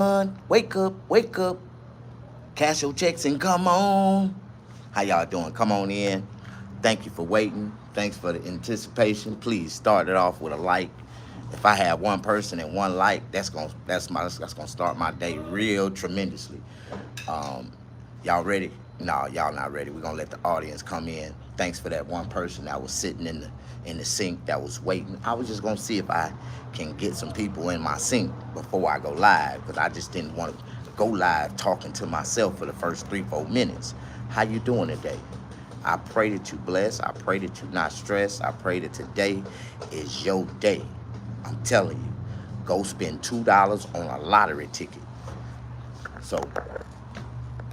Wake up, wake up. Cash your checks and come on. How y'all doing? Come on in. Thank you for waiting. Thanks for the anticipation. Please start it off with a like. If I have one person and one like, that's gonna start my day real tremendously. Um, y'all ready? No, y'all not ready. We're gonna let the audience come in. Thanks for that one person that was sitting in the sink that was waiting. I was just gonna see if I can get some people in my sink before I go live, because I just didn't want to go live talking to myself for the first 3-4 minutes. How you doing today? I pray that you blessed. I pray that you're not stressed. I pray that today is your day. I'm telling you, go spend $2 on a lottery ticket. So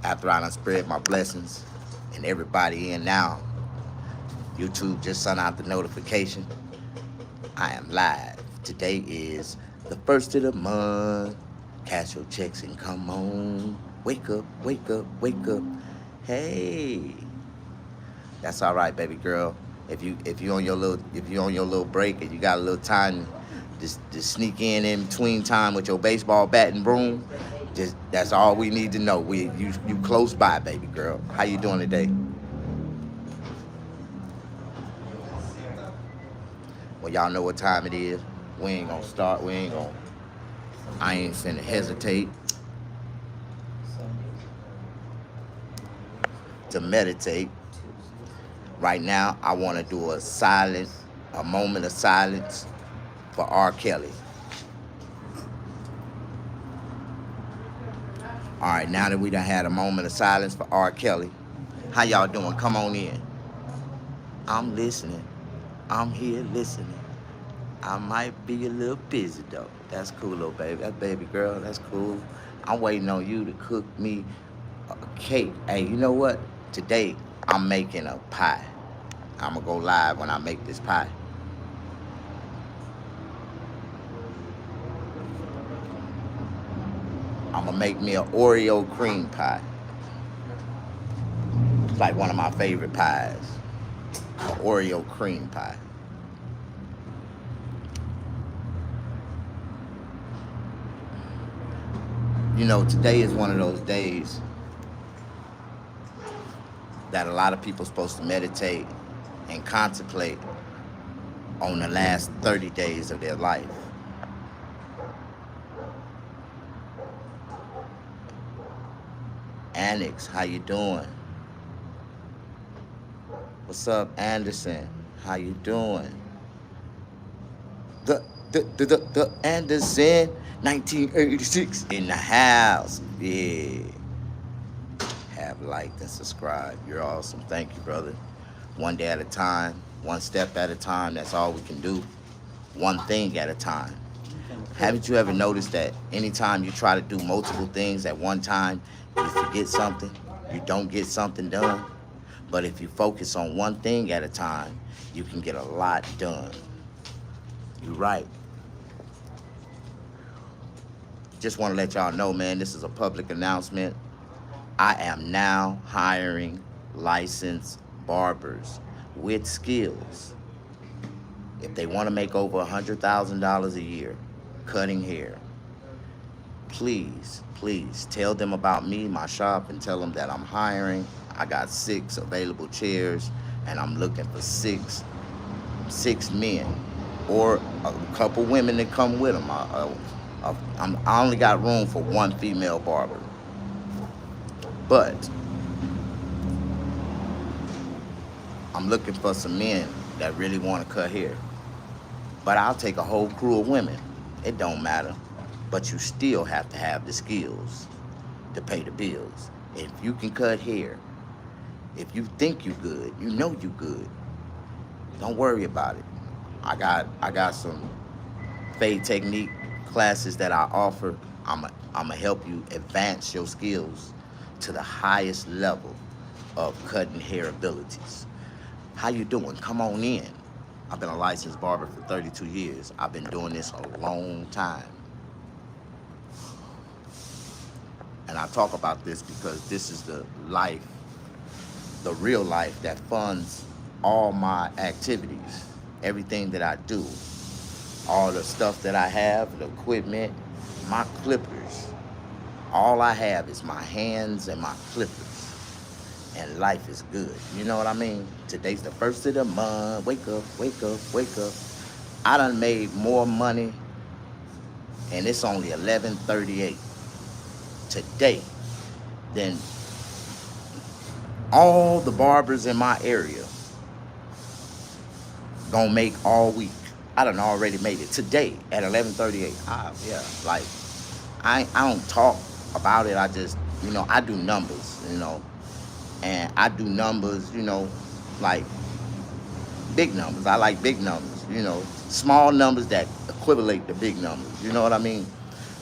after I done spread my blessings and everybody in now, YouTube just sent out the notification. I am live. Today is the first of the month. Cash your checks and come on. Wake up, wake up, wake up. Hey. That's all right, baby girl. If you on your little break and you got a little time to sneak in between time with your baseball bat and broom, just that's all we need to know. You close by, baby girl. How you doing today? Well, y'all know what time it is. We ain't gonna start. I ain't finna hesitate to meditate. Right now, I want to do a moment of silence for R. Kelly. All right, now that we done had a moment of silence for R. Kelly, how y'all doing? Come on in. I'm listening. I'm here listening. I might be a little busy though. That's cool, little baby. That baby girl, that's cool. I'm waiting on you to cook me a cake. Hey, you know what? Today, I'm making a pie. I'm gonna go live when I make this pie. I'm gonna make me an Oreo cream pie. It's like one of my favorite pies. An Oreo cream pie. You know, today is one of those days that a lot of people are supposed to meditate and contemplate on the last 30 days of their life. Annex, how you doing? What's up, Anderson? How you doing? The Anderson, 1986 in the house. Yeah. Have liked and subscribed. You're awesome. Thank you, brother. One day at a time, one step at a time. That's all we can do. One thing at a time. Haven't you ever noticed that anytime you try to do multiple things at one time, you forget something, you don't get something done? But if you focus on one thing at a time, you can get a lot done. You're right. Just want to let y'all know, man, this is a public announcement. I am now hiring licensed barbers with skills. If they want to make over $100,000 a year cutting hair, please tell them about me, my shop, and tell them that I'm hiring. I got 6 available chairs, and I'm looking for six men or a couple women that come with them. I only got room for one female barber, but I'm looking for some men that really want to cut hair. But I'll take a whole crew of women. It don't matter. But you still have to have the skills to pay the bills. If you can cut hair, if you think you good, you know you good, don't worry about it. I got some fade technique classes that I offer. I'ma help you advance your skills to the highest level of cutting hair abilities. How you doing? Come on in. I've been a licensed barber for 32 years. I've been doing this a long time. And I talk about this because this is the life, the real life that funds all my activities, everything that I do, all the stuff that I have, the equipment, my clippers. All I have is my hands and my clippers, and life is good. You know what I mean? Today's the first of the month. Wake up, wake up, wake up. I done made more money, and it's only 11:38 today than all the barbers in my area gonna make all week. I done already made it today at 11:38. Yeah, like I don't talk about it. I just, I do numbers, and I do numbers, like big numbers. I like big numbers, small numbers that equivalent to big numbers. You know what I mean?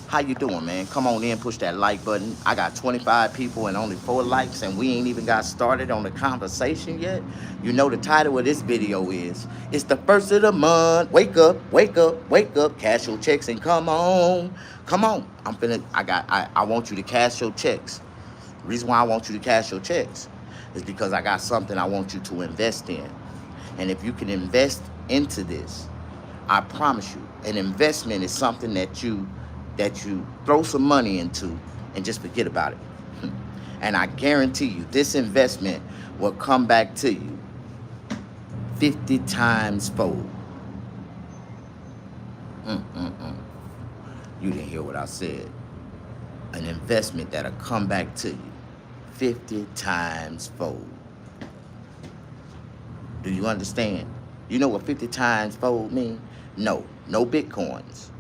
How you doing, man? Come on in, push that like button. I got 25 people and only 4 likes, and we ain't even got started on the conversation yet. You know the title of this video is, it's the first of the month. Wake up, wake up, wake up. Cash your checks and come on. Come on. I want you to cash your checks. The reason why I want you to cash your checks is because I got something I want you to invest in. And if you can invest into this, I promise you, an investment is something that you throw some money into and just forget about it. And I guarantee you, this investment will come back to you 50 times fold. You didn't hear what I said. An investment that'll come back to you 50 times fold. Do you understand? You know what 50 times fold mean? No Bitcoins.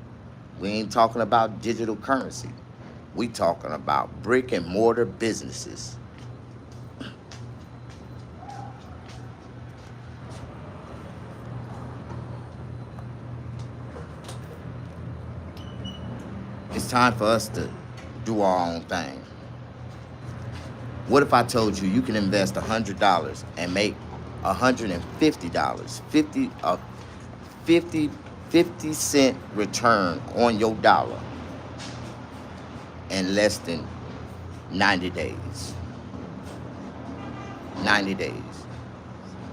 We ain't talking about digital currency. We talking about brick and mortar businesses. It's time for us to do our own thing. What if I told you can invest $100 and make $150, 50-cent return on your dollar in less than 90 days. 90 days.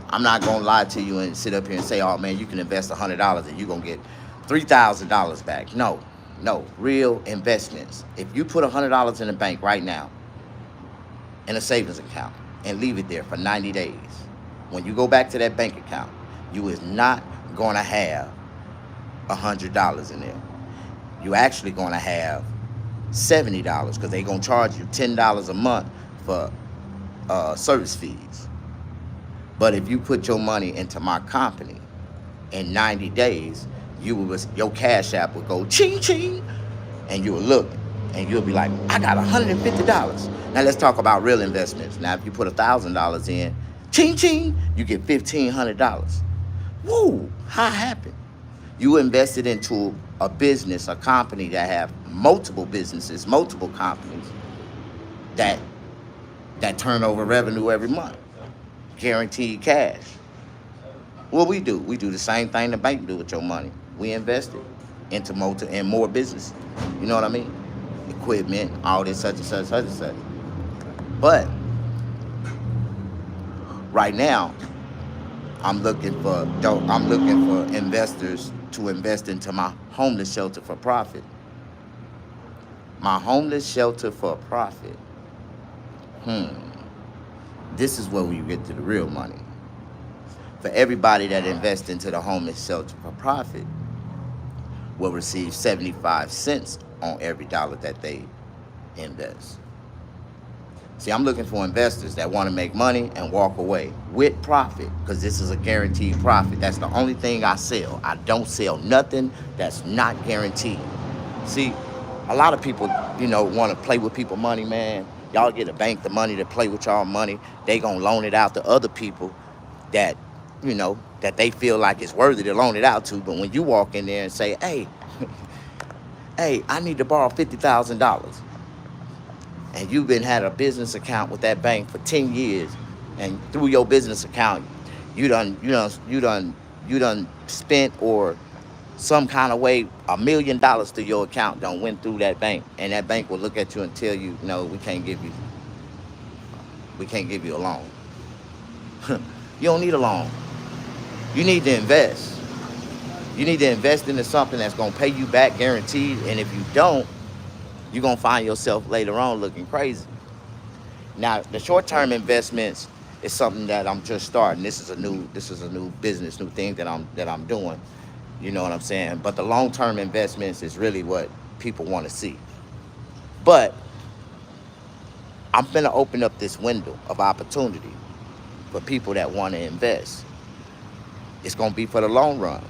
I'm not going to lie to you and sit up here and say, oh, man, you can invest $100 and you're going to get $3,000 back. No. Real investments. If you put $100 in the bank right now in a savings account and leave it there for 90 days, when you go back to that bank account, you is not going to have $100 in there. You actually going to have $70 because they're going to charge you $10 a month for service fees. But if you put your money into my company in 90 days, your Cash App will go ching ching, and you will look and you'll be like, I got $150. Now let's talk about real investments. Now if you put $1,000 in, ching ching, you get $1,500. Woo! How happened? You invested into a business, a company that have multiple businesses, multiple companies that turn over revenue every month, guaranteed cash. What we do the same thing the bank do with your money. We invest it into more business. You know what I mean? Equipment, all this such and such, such and such. But right now, I'm looking for investors to invest into my homeless shelter for profit. My homeless shelter for profit. This is where we get to the real money. For everybody that invests into the homeless shelter for profit will receive 75 cents on every dollar that they invest. See, I'm looking for investors that want to make money and walk away with profit, because this is a guaranteed profit. That's the only thing I sell. I don't sell nothing that's not guaranteed. See, a lot of people, want to play with people's money, man. Y'all get a bank the money to play with y'all money. They gonna loan it out to other people that, that they feel like it's worthy to loan it out to. But when you walk in there and say, hey, I need to borrow $50,000. And you've had a business account with that bank for 10 years, and through your business account, you done spent or some kind of way $1 million to your account done went through that bank, and that bank will look at you and tell you, no, we can't give you a loan. You don't need a loan. You need to invest. You need to invest into something that's gonna pay you back guaranteed. And if you don't, you're gonna find yourself later on looking crazy. Now, the short-term investments is something that I'm just starting. This is a new business, new thing that I'm doing. You know what I'm saying? But the long-term investments is really what people want to see. But I'm gonna open up this window of opportunity for people that want to invest. It's gonna be for the long run.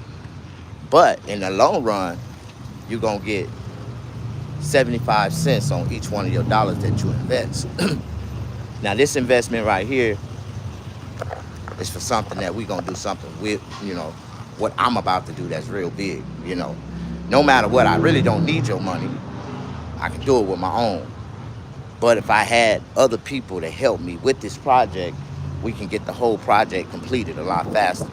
But in the long run, you're gonna get 75 cents on each one of your dollars that you invest. Now, this investment right here is for something that we're gonna do something with, what I'm about to do that's real big. No matter what, I really don't need your money. I can do it with my own. But if I had other people to help me with this project, we can get the whole project completed a lot faster.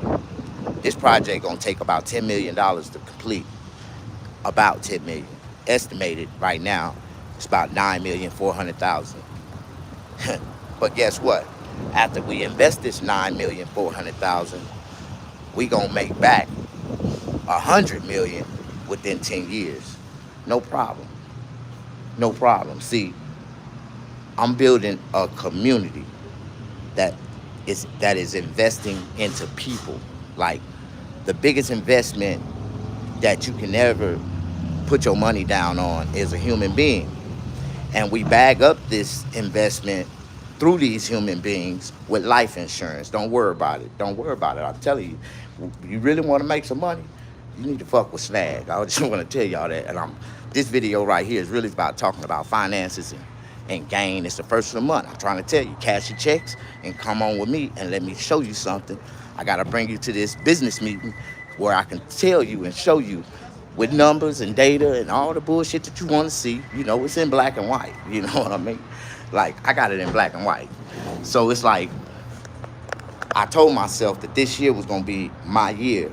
This project gonna take about $10 million to complete. About 10 million. Estimated right now, it's about 9,400,000. But guess what? After we invest this 9,400,000, we gonna make back 100 million within 10 years. No problem. No problem. See, I'm building a community that is investing into people. Like, the biggest investment that you can ever put your money down on is a human being. And we bag up this investment through these human beings with life insurance. Don't worry about it. Don't worry about it. I'm telling you really want to make some money, you need to fuck with Snag. I just want to tell y'all that. And this video right here is really about talking about finances and gain. It's the first of the month. I'm trying to tell you, cash your checks and come on with me and let me show you something. I got to bring you to this business meeting where I can tell you and show you with numbers and data and all the bullshit that you want to see. It's in black and white. You know what I mean? Like, I got it in black and white. So it's like, I told myself that this year was going to be my year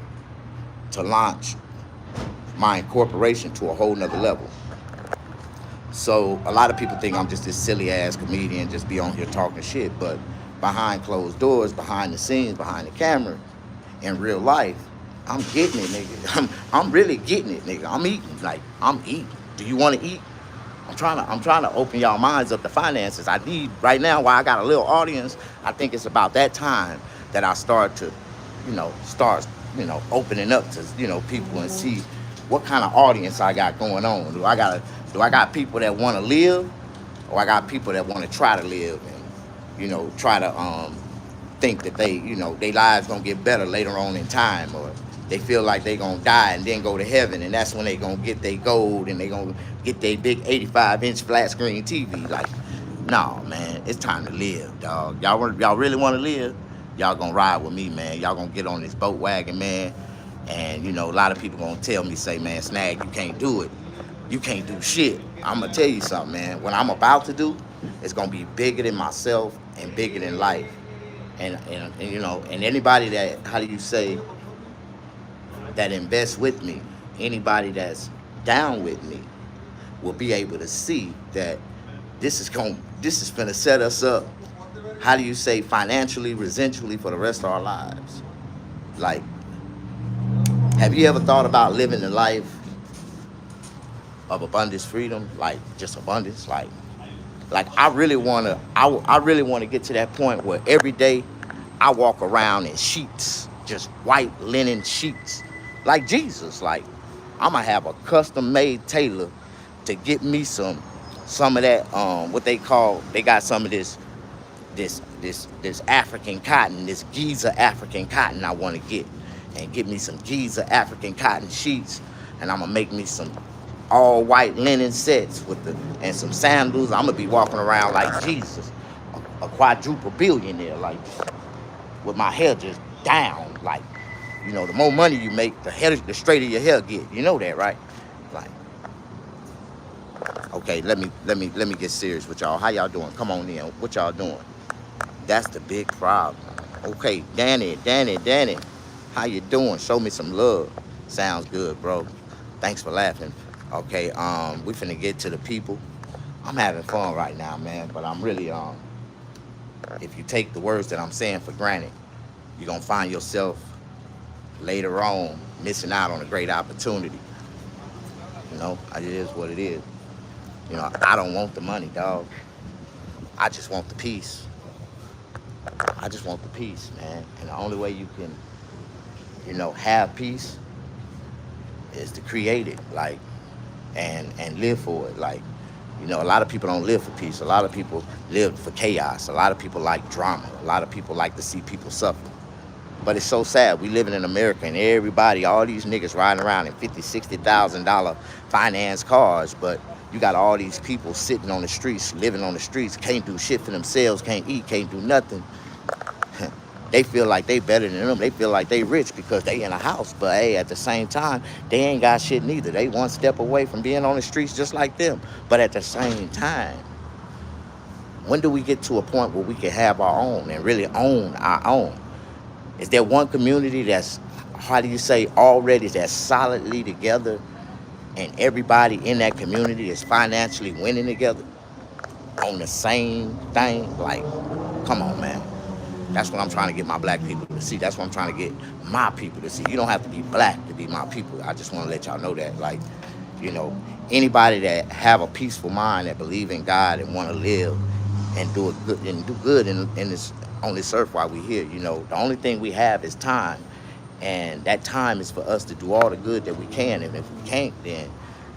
to launch my incorporation to a whole nother level. So a lot of people think I'm just this silly ass comedian, just be on here talking shit. But behind closed doors, behind the scenes, behind the camera, in real life, I'm getting it, nigga. I'm really getting it, nigga. I'm eating. Like, I'm eating. Do you want to eat? I'm trying to open y'all minds up to finances. I need right now, while I got a little audience, I think it's about that time that I start to, opening up to, people and see what kind of audience I got going on. Do I got people that want to live, or I got people that want to try to live and, try to think that their lives gonna get better later on in time, or they feel like they gonna die and then go to heaven, and that's when they gonna get their gold and they gonna get their big 85-inch flat screen TV. Like, no, man, it's time to live, dog. Y'all really want to live? Y'all gonna ride with me, man. Y'all gonna get on this boat wagon, man. And a lot of people gonna tell me, say, man, Snag, you can't do it. You can't do shit. I'm gonna tell you something, man. What I'm about to do is gonna be bigger than myself and bigger than life. And anybody that, how do you say, that invests with me, anybody that's down with me, will be able to see that this is gonna set us up, how do you say, financially, residually for the rest of our lives. Like, have you ever thought about living a life of abundance, freedom, like just abundance? Like I really wanna get to that point where every day I walk around in sheets, just white linen sheets, like Jesus. Like, I'm gonna have a custom made tailor to get me some of that, what they got some of this African cotton, this Giza African cotton I want to get me some Giza African cotton sheets, and I'm gonna make me some all white linen sets and some sandals. I'm gonna be walking around like Jesus, a quadruple billionaire, like, with my hair just down. Like, the more money you make, the straighter your hair get. You know that, right? Like, okay, let me get serious with y'all. How y'all doing? Come on in. What y'all doing? That's the big problem. Okay, Danny, how you doing? Show me some love. Sounds good, bro. Thanks for laughing. Okay, we finna get to the people. I'm having fun right now, man, but I'm really, if you take the words that I'm saying for granted, you're gonna find yourself later on missing out on a great opportunity. It is what it is. I don't want the money, dog. I just want the peace. I just want the peace, man. And the only way you can, have peace is to create it, like, and live for it. Like, a lot of people don't live for peace. A lot of people live for chaos. A lot of people like drama. A lot of people like to see people suffer. But it's so sad. We living in America and everybody, all these niggas riding around in $50,000, $60,000 finance cars, but you got all these people sitting on the streets, living on the streets, can't do shit for themselves, can't eat, can't do nothing. They feel like they better than them. They feel like they rich because they in a house. But hey, at the same time, they ain't got shit neither. They one step away from being on the streets just like them. But at the same time, when do we get to a point where we can have our own and really own our own? Is there one community that's, how do you say, already that's solidly together and everybody in that community is financially winning together on the same thing? Like, come on, man. That's what I'm trying to get my black people to see. That's what I'm trying to get my people to see. You don't have to be black to be my people. I just want to let y'all know that. Like, you know, anybody that have a peaceful mind, that believe in God and want to live and do good in this on this earth while we're here. The only thing we have is time, and that time is for us to do all the good that we can. And if we can't, then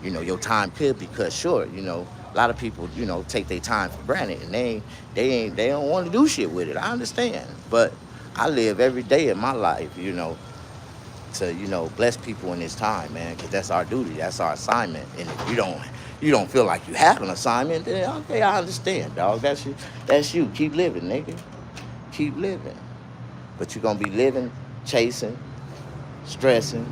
your time could be cut short. A lot of people take their time for granted, and they don't want to do shit with it. I understand, but I live every day of my life, to bless people in this time, man, because that's our duty, that's our assignment. And if you don't feel like you have an assignment, then okay, I understand, dog. That's you. Keep living, nigga. Keep living. But you're gonna be living, chasing, stressing,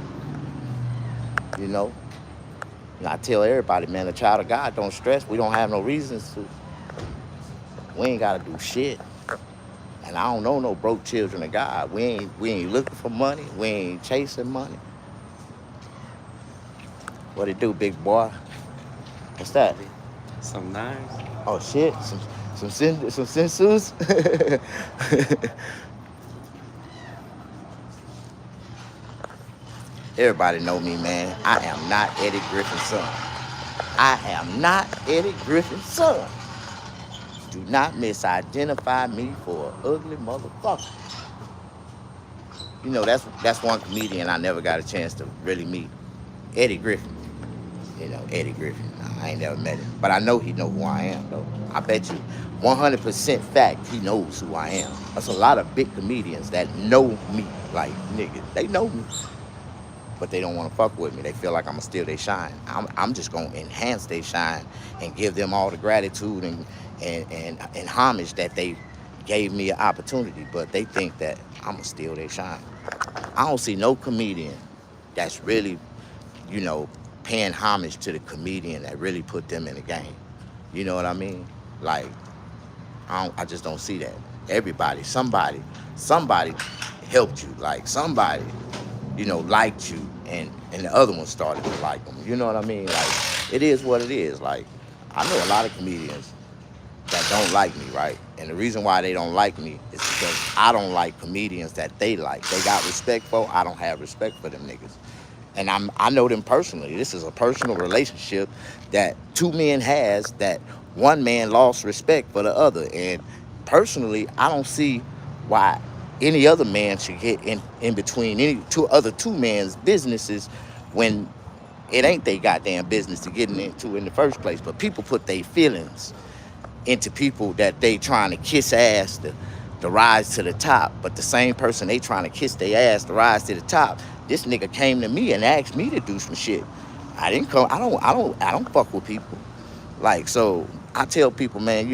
I tell everybody, man, a child of God don't stress. We don't have no reasons to. We ain't gotta do shit. And I don't know no broke children of God. We ain't looking for money. We ain't chasing money. What it do, big boy? What's that? Some knives. Oh shit, some sensus. Everybody know me, man. I am not Eddie Griffin's son. I am not Eddie Griffin's son. Do not misidentify me for an ugly motherfucker. That's one comedian I never got a chance to really meet. Eddie Griffin. Eddie Griffin. Nah, I ain't never met him. But I know he know who I am, though. I bet you 100% fact he knows who I am. There's a lot of big comedians that know me. Like, nigga, they know me. But they don't want to fuck with me. They feel like I'm going to steal their shine. I'm just going to enhance their shine and give them all the gratitude and homage that they gave me an opportunity. But they think that I'm going to steal their shine. I don't see no comedian that's really, paying homage to the comedian that really put them in the game. You know what I mean? Like, I just don't see that. Everybody, somebody helped you. Like, somebody liked you, and the other one started to like them. You know what I mean? Like, it is what it is. Like, I know a lot of comedians that don't like me, right? And the reason why they don't like me is because I don't like comedians that they like. They got respect for, I don't have respect for them niggas. And I know them personally. This is a personal relationship that two men has, that one man lost respect for the other. And personally, I don't see why any other man should get in between any two men's businesses when it ain't they goddamn business to get into in the first place. But people put their feelings into people that they trying to kiss ass to rise to the top. But the same person they trying to kiss their ass to rise to the top, this nigga came to me and asked me to do some shit. I didn't come. I don't fuck with people. Like, so I tell people, man,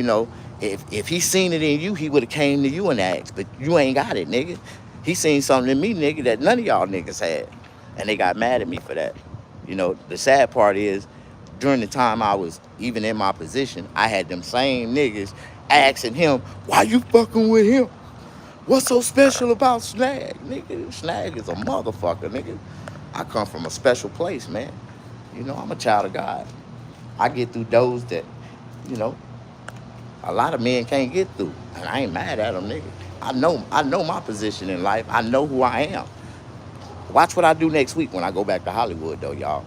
if he seen it in you, he would have came to you and asked. But you ain't got it, nigga. He seen something in me, nigga, that none of y'all niggas had. And they got mad at me for that. The sad part is, during the time I was even in my position, I had them same niggas asking him, why you fucking with him? What's so special about Snag? Nigga, Snag is a motherfucker, nigga. I come from a special place, man. I'm a child of God. I get through doors that, a lot of men can't get through. And I ain't mad at them, nigga. I know my position in life. I know who I am. Watch what I do next week when I go back to Hollywood, though, y'all.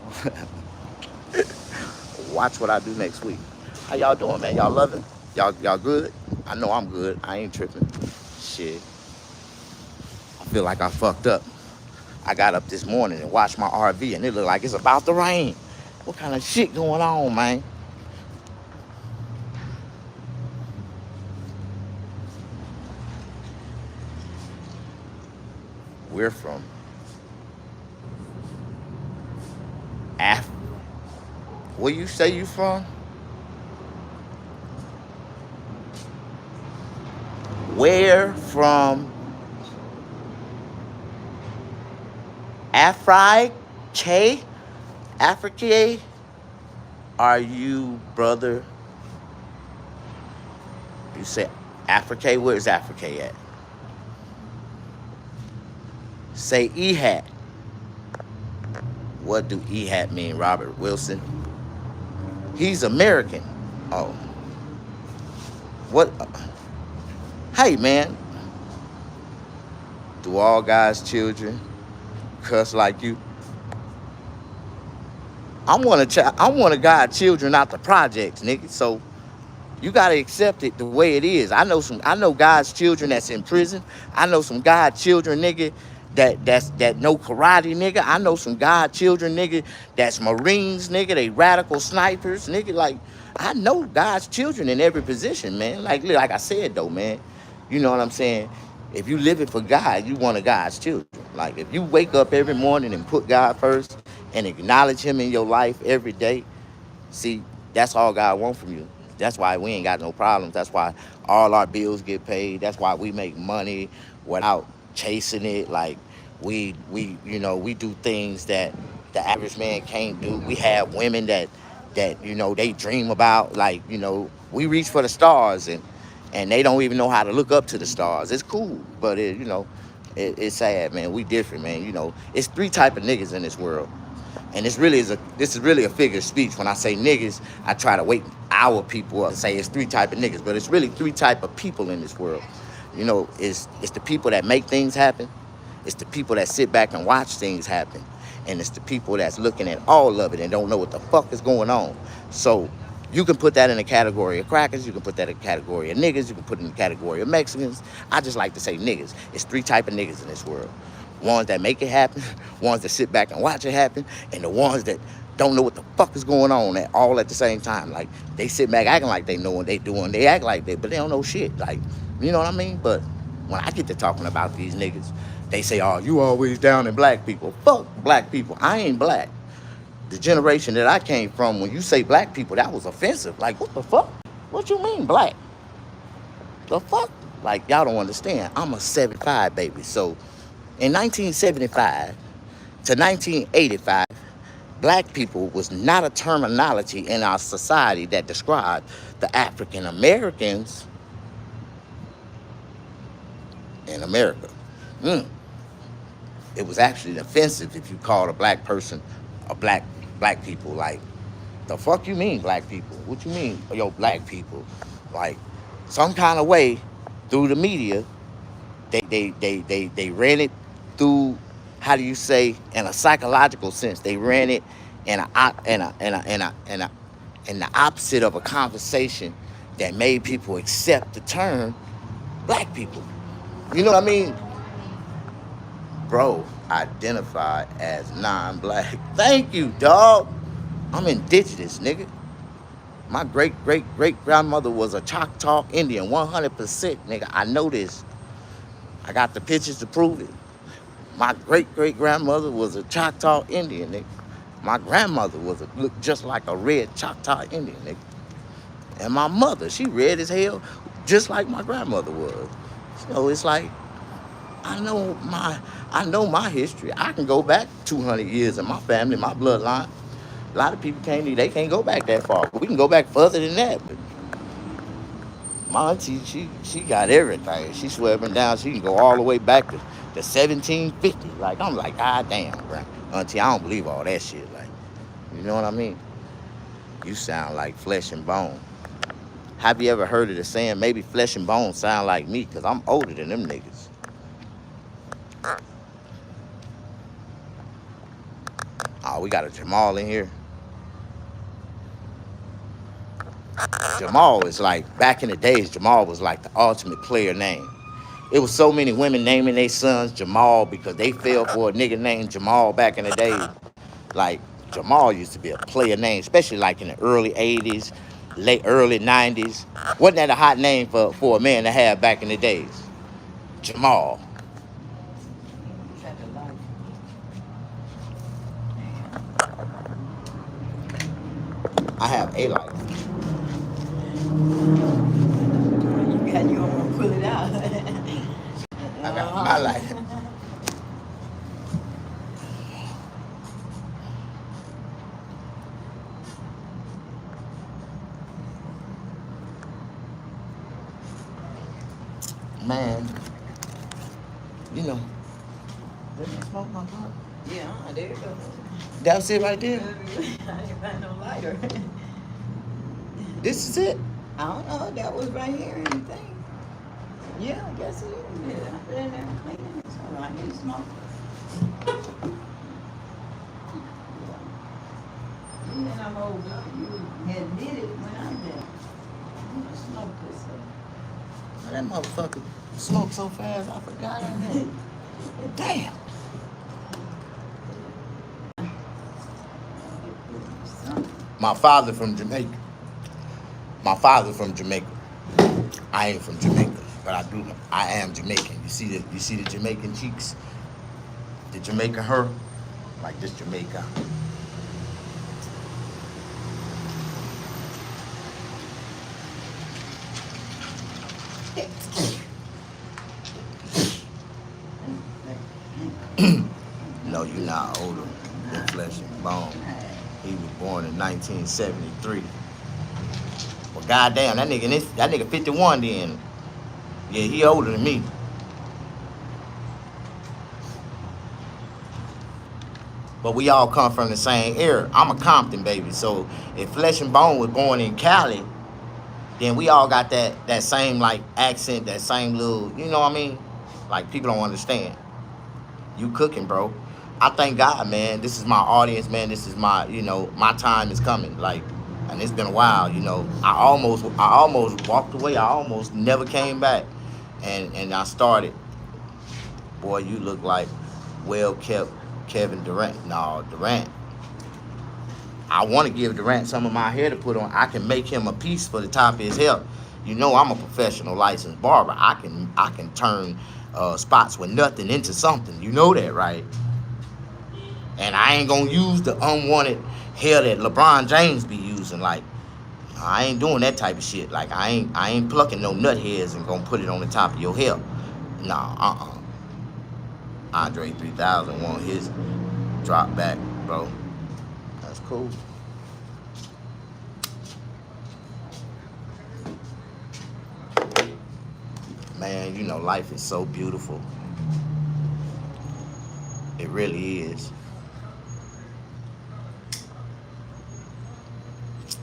Watch what I do next week. How y'all doing, man? Y'all loving? Y'all good? I know I'm good. I ain't tripping. Shit. I feel like I fucked up. I got up this morning and watched my RV and it looked like it's about to rain. What kind of shit going on, man? We're from Where you say you from? Where from Africa? Africa? Are you, brother? You say Africa? Where is Africa at? Say E-hat. What do E-hat mean, Robert Wilson? He's American. Oh. What? Hey, man. Do all God's children cuss like you? I'm one of God's children out the projects, nigga. So you gotta accept it the way it is. I know God's children that's in prison. I know some God children, nigga, that know karate, nigga. I know some God children, nigga, that's Marines, nigga. They radical snipers, nigga. Like, I know God's children in every position, man. Like I said though, man. You know what I'm saying? If you live it for God, you one of God's children. Like, if you wake up every morning and put God first and acknowledge him in your life every day, see, that's all God wants from you. That's why we ain't got no problems. That's why all our bills get paid. That's why we make money without chasing it. Like, we do things that the average man can't do. We have women that they dream about. Like, we reach for the stars and they don't even know how to look up to the stars. It's cool, but it's sad, man. We different, man. It's three type of niggas in this world. And this is really a figure of speech. When I say niggas, I try to wake our people up and say it's three type of niggas, but it's really three type of people in this world. It's the people that make things happen. It's the people that sit back and watch things happen. And it's the people that's looking at all of it and don't know what the fuck is going on. So you can put that in the category of crackers. You can put that in the category of niggas. You can put it in the category of Mexicans. I just like to say niggas. It's three type of niggas in this world. Ones that make it happen, ones that sit back and watch it happen, and the ones that don't know what the fuck is going on all at the same time. Like, they sit back acting like they know what they doing. They act like but they don't know shit. Like, you know what I mean? But when I get to talking about these niggas, they say, oh, you always down in black people. Fuck black people. I ain't black. The generation that I came from, when you say black people, that was offensive. Like, what the fuck? What you mean black? The fuck? Like, y'all don't understand. I'm a 75 baby. So in 1975 to 1985, black people was not a terminology in our society that described the African Americans in America. It was actually offensive if you called a black person a black people. Like, the fuck you mean black people? What you mean, yo, black people? Like, some kind of way through the media, they ran it through, how do you say, in a psychological sense. They ran it in the opposite of a conversation that made people accept the term black people. You know what I mean? Bro, identify as non-black. Thank you, dog. I'm indigenous, nigga. My great-great-great-grandmother was a Choctaw Indian, 100%, nigga. I know this. I got the pictures to prove it. My great-great-grandmother was a Choctaw Indian, nigga. My grandmother looked just like a red Choctaw Indian, nigga. And my mother, she red as hell, just like my grandmother was. So it's like, I know my history. I can go back 200 years in my family, my bloodline. A lot of people can't go back that far. We can go back further than that. But my auntie, she got everything. She swear up and down, she can go all the way back to 1750. Like, I'm like, God damn, bro. Auntie, I don't believe all that shit. Like, you know what I mean? You sound like flesh and bone. Have you ever heard of the saying, maybe flesh and bone sound like me? Because I'm older than them niggas. Oh, we got a Jamal in here. Jamal is like, back in the days, Jamal was like the ultimate player name. It was so many women naming their sons Jamal because they fell for a nigga named Jamal back in the days. Like, Jamal used to be a player name, especially like in the early 80s, early 90s. Wasn't that a hot name for a man to have back in the days? Jamal. I have a life. You want to pull it out. I got my life. Man, you know, let me smoke my pot. Yeah, there you go. That's it right there. I didn't find no lighter. This is it. I don't know. That was right here. Anything? Yeah, I guess it is. Yeah, I put it in there and clean it. So I need to smoke. You know, I'm old. You had did it when I did. I'm gonna smoke this up. That motherfucker smoked so fast, I forgot I had. Damn. My father from Jamaica. My father from Jamaica. I ain't from Jamaica, but I am Jamaican. You see the Jamaican cheeks? The Jamaican her? Like this Jamaica. No, you're not older than Flesh and Bone. He was born in 1973. Well, goddamn, that nigga 51 then. Yeah, he older than me. But we all come from the same era. I'm a Compton baby, so if Flesh and Bone was born in Cali, then we all got that same like accent, that same little, you know what I mean? Like people don't understand. You cooking, bro. I thank God, man. This is my audience, man. This is my, my time is coming. Like, and it's been a while, I almost walked away. I almost never came back. And I started. Boy, you look like well-kept Kevin Durant. No, Durant. I want to give Durant some of my hair to put on. I can make him a piece for the top of his hair. You know I'm a professional licensed barber. I can turn spots with nothing into something. You know that, right? And I ain't gonna use the unwanted hair that LeBron James be using. Like, I ain't doing that type of shit. Like, I ain't plucking no nut hairs and gonna put it on the top of your hair. Nah, Andre 3000 want his drop back, bro. That's cool. Man, life is so beautiful. It really is.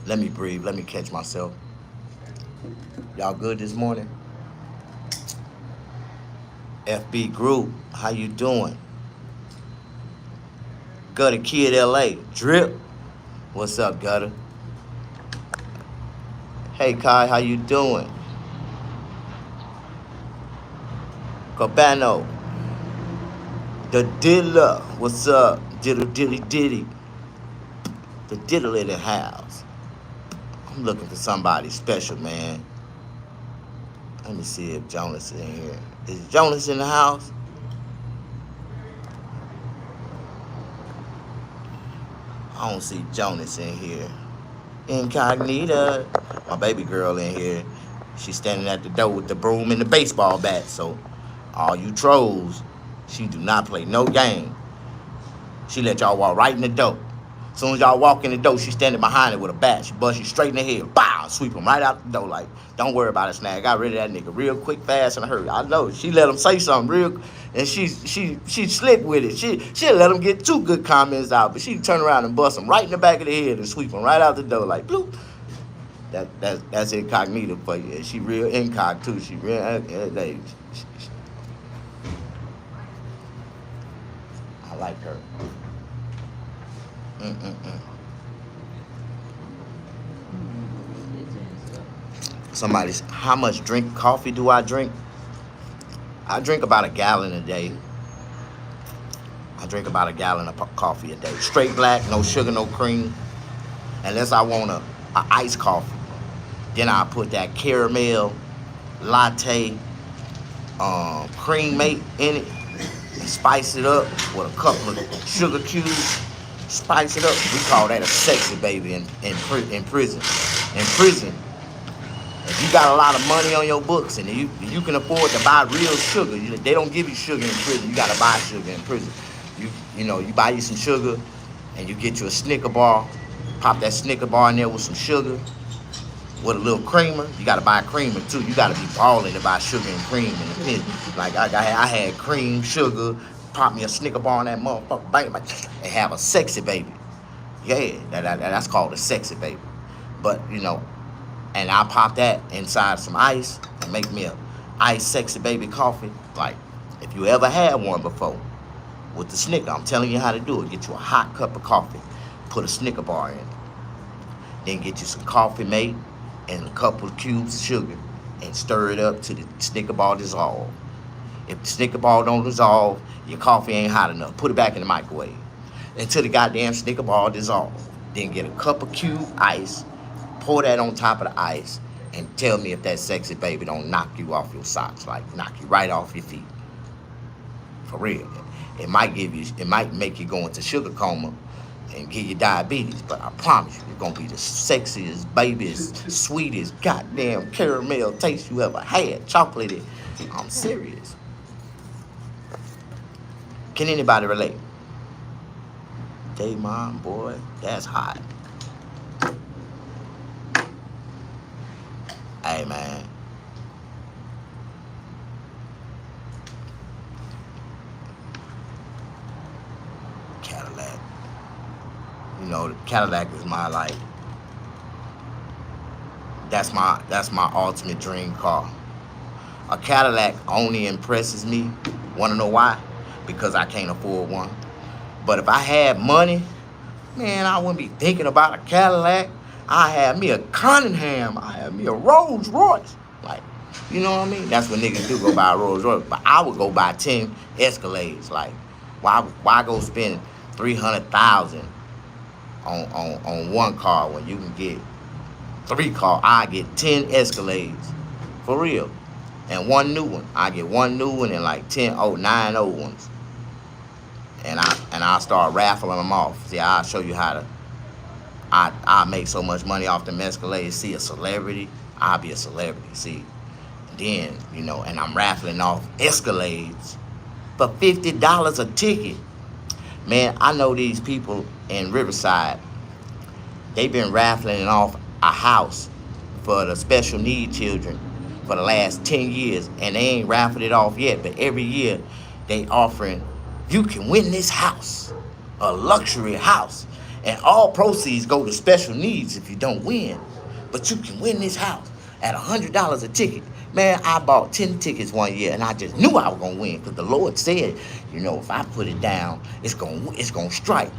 Let me breathe. Let me catch myself. Y'all good this morning? FB group, how you doing? Gutter Kid LA. Drip. What's up, Gutter? Hey, Kai, how you doing? Cabano. The Dilla. What's up? Diddle Dilly Diddy. The Diddle in the house. I'm looking for somebody special, man. Let me see if Jonas is in here. Is Jonas in the house? I don't see Jonas in here. Incognita. My baby girl in here. She's standing at the door with the broom and the baseball bat. So, all you trolls, she do not play no game. She let y'all walk right in the door. As soon as y'all walk in the door, she standing behind it with a bat. She bust you straight in the head. Bow! Sweep him right out the door. Like, don't worry about it, Snag. Got rid of that nigga real quick, fast, and hurry. I know. She let him say something real, and she slick with it. She'll let him get 2 good comments out, but she turn around and bust him right in the back of the head and sweep him right out the door. Like, bloop. That's incognito for you. She real incog too. She real. I like her. Somebody's, how much coffee do I drink? I drink about a gallon a day. I drink about a gallon of coffee a day. Straight black, no sugar, no cream. Unless I want a iced coffee. Then I put that caramel latte cream mate in it and spice it up with a couple of sugar cubes. Spice it up. We call that a sexy baby in prison. In prison, if you got a lot of money on your books and you can afford to buy real sugar, they don't give you sugar in prison. You gotta buy sugar in prison. You buy you some sugar and you get you a Snicker bar. Pop that Snicker bar in there with some sugar, with a little creamer. You gotta buy a creamer too. You gotta be balling to buy sugar and cream in the pen. Like I had cream, sugar, pop me a Snicker bar in that motherfucker, bang, and have a sexy baby. Yeah, that's called a sexy baby. But and I pop that inside some ice and make me a ice sexy baby coffee. Like if you ever had one before with the Snicker, I'm telling you how to do it. Get you a hot cup of coffee, put a Snicker bar in it, then get you some coffee mate and a couple of cubes of sugar and stir it up till the Snicker bar dissolve. If the Snicker bar don't dissolve, your coffee ain't hot enough. Put it back in the microwave until the goddamn Snicker bar dissolve. Then get a cup of cube ice, pour that on top of the ice, and tell me if that sexy baby don't knock you off your socks, like knock you right off your feet. For real. It might make you go into sugar coma and give you diabetes, but I promise you, it's gonna be the sexiest, babyest, sweetest, goddamn caramel taste you ever had. Chocolatey. I'm serious. Can anybody relate? Day mom, boy, that's hot. Hey, man. Cadillac. The Cadillac is my, like, that's my ultimate dream car. A Cadillac only impresses me. Wanna know why? Because I can't afford one. But if I had money, man, I wouldn't be thinking about a Cadillac. I had me a Cunningham. I had me a Rolls Royce. Like, you know what I mean? That's what niggas do, go buy a Rolls Royce. But I would go buy 10 Escalades. Like, why go spend $300,000 on one car when you can get 3 cars? I get 10 Escalades. For real. And one new one. I get one new one and like 9 old ones. And I'll start raffling them off. See, I'll show you how to. I make so much money off the Escalades. See, a celebrity, I'll be a celebrity. See, then and I'm raffling off Escalades for $50 a ticket. Man, I know these people in Riverside. They've been raffling off a house for the special needs children for the last 10 years, and they ain't raffled it off yet. But every year, they offering, you can win this house, a luxury house, and all proceeds go to special needs if you don't win. But you can win this house at $100 a ticket. Man, I bought 10 tickets one year, and I just knew I was gonna win because the Lord said, if I put it down, it's gonna strike.